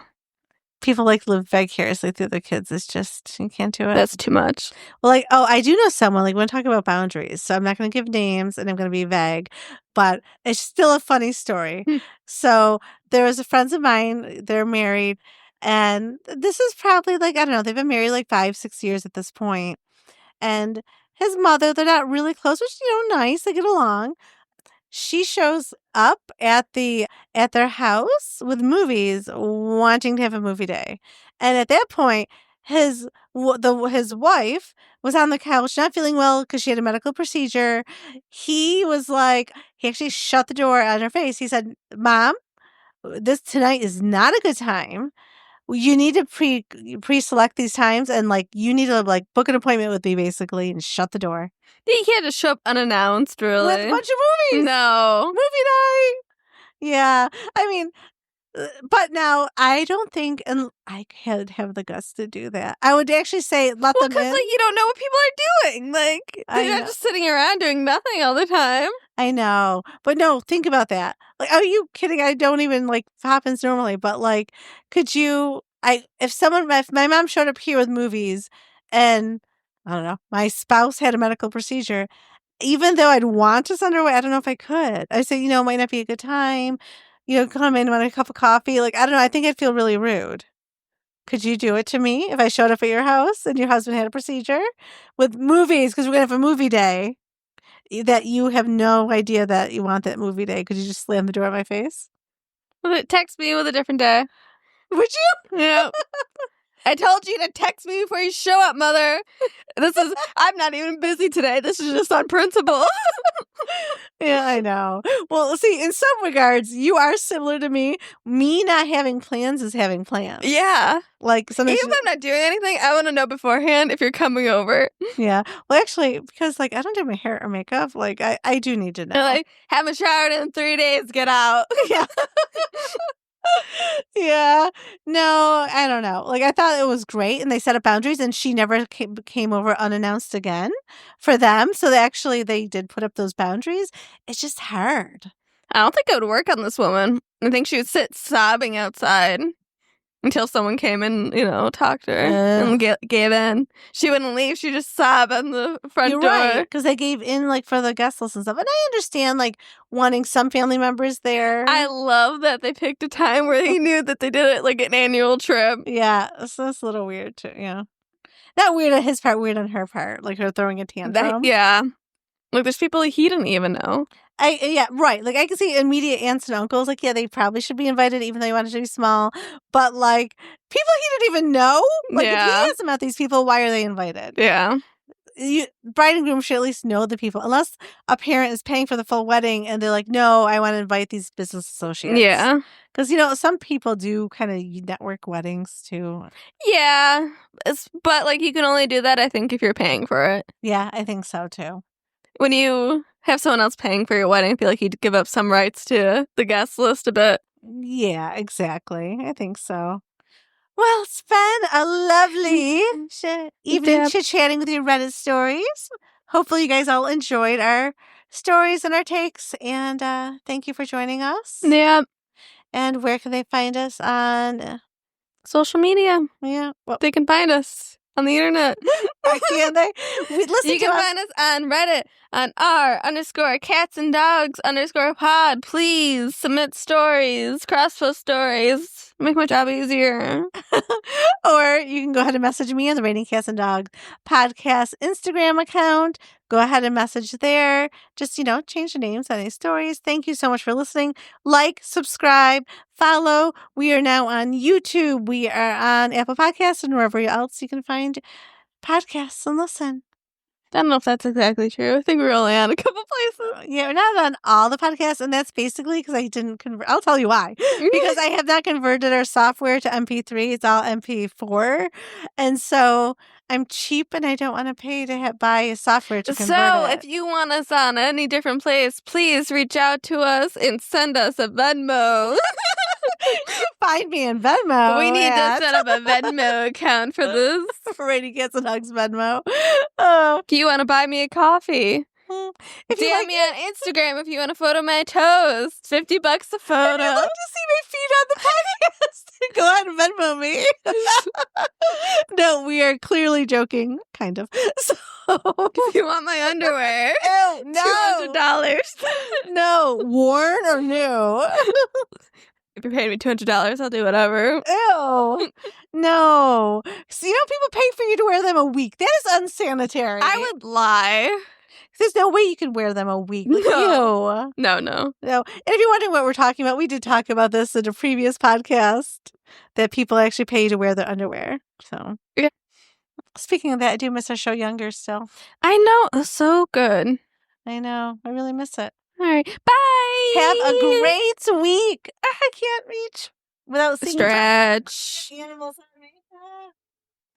People like live vicariously through the kids. It's just, you can't do it. That's too much. Well, like, I do know someone, like, we want to talk about boundaries. So I'm not going to give names and I'm going to be vague, but it's still a funny story. So there was a friends of mine, they're married, and this is probably like, I don't know, they've been married like 5-6 years at this point. And his mother, they're not really close, which, nice, they get along. She shows up at their house with movies, wanting to have a movie day. And at that point, his wife was on the couch, not feeling well because she had a medical procedure. He was like, he actually shut the door on her face. He said, "Mom, this tonight is not a good time. You need to pre-select these times, and like you need to like book an appointment with me, basically, and shut the door." He can't just show up unannounced, really. With a bunch of movies. No. Movie night. Yeah. I mean, but now I don't think, and I can't have the guts to do that. I would actually say let them in. Because like you don't know what people are doing. Like they're not just sitting around doing nothing all the time. I know. But no, think about that. Like, are you kidding? I don't even like happens normally, but like, could you, if my mom showed up here with movies and I don't know, my spouse had a medical procedure, even though I'd want to send her away, I don't know if I could. I say, it might not be a good time. Come in, want a cup of coffee. Like, I don't know. I think I'd feel really rude. Could you do it to me if I showed up at your house and your husband had a procedure with movies? Because we're going to have a movie day that you have no idea that you want that movie day. Could you just slam the door in my face? Text me with a different day. Would you? Yeah. I told you to text me before you show up, mother. I'm not even busy today. This is just on principle. Yeah, I know. Well, see, in some regards, you are similar to me. Me not having plans is having plans. Yeah. Like sometimes even if I'm not doing anything, I want to know beforehand if you're coming over. Yeah. Well, actually, because like I don't do my hair or makeup, like I do need to know. Like, haven't showered in 3 days. Get out. Yeah. Yeah. No, I don't know. Like, I thought it was great, and they set up boundaries, and she never came over unannounced again for them. So they did put up those boundaries. It's just hard. I don't think it would work on this woman. I think she would sit sobbing outside until someone came and, talked to her and gave in. She wouldn't leave. She'd just sob on the front You're door. right, because they gave in, like, for the guest list and stuff. And I understand, like, wanting some family members there. I love that they picked a time where they knew that they did it like an annual trip. Yeah, so it's a little weird, too, Not weird on his part, weird on her part. Like, her throwing a tantrum. Yeah. Like, there's people he didn't even know. Yeah, right. Like, I can see immediate aunts and uncles. Like, yeah, they probably should be invited, even though you wanted to be small. But, like, people he didn't even know. Like, if he hasn't met these people, why are they invited? Yeah. Bride and groom should at least know the people. Unless a parent is paying for the full wedding and they're like, no, I want to invite these business associates. Yeah. Because, some people do kind of network weddings, too. Yeah. But, like, you can only do that, I think, if you're paying for it. Yeah, I think so, too. When you have someone else paying for your wedding, I feel like you'd give up some rights to the guest list a bit. Yeah, exactly. I think so. Well, it's been a lovely evening Yep. chit-chatting with your Reddit stories. Hopefully you guys all enjoyed our stories and our takes, and thank you for joining us. Yep. And where can they find us on Social media. Yeah. Well, They can find us on the internet. can they? You can find us on Reddit on r_cats and dogs_pod. Please submit stories, cross-post stories. Make my job easier. Or you can go ahead and message me on the Reining Cats and Dogs podcast Instagram account. Go ahead and message there. Just, change the names on these stories. Thank you so much for listening. Like, subscribe, follow. We are now on YouTube. We are on Apple Podcasts and wherever else you can find podcasts and listen. I don't know if that's exactly true. I think we're only on a couple places. Yeah, we're not on all the podcasts, and that's basically because I didn't convert. I'll tell you why. Because I have not converted our software to MP3. It's all MP4. And so I'm cheap and I don't want to pay to buy a software to convert So, it. if you want us on any different place, please reach out to us and send us a Venmo. Find me in Venmo. We need to set up a Venmo account for this. For Reining Cats and Dogs Venmo. Oh. If you want to buy me a coffee, if you DM me on Instagram if you want a photo of my toes. $50 a photo. If you'd like to see my feet on the podcast, go ahead and Venmo me. No, we are clearly joking, kind of. So if you want my underwear, ew, no. $200. No, worn or new? If you're paying me $200, I'll do whatever. Ew. No. So, people pay for you to wear them a week. That is unsanitary. I would lie. There's no way you can wear them a week. Like, No. Ew. No. No. And if you're wondering what we're talking about, we did talk about this in a previous podcast, that people actually pay to wear their underwear. So, yeah. Speaking of that, I do miss our show Younger still. I know. It's so good. I know. I really miss it. All right. Bye. Have a great week. I can't reach without seeing stretch. animals on me.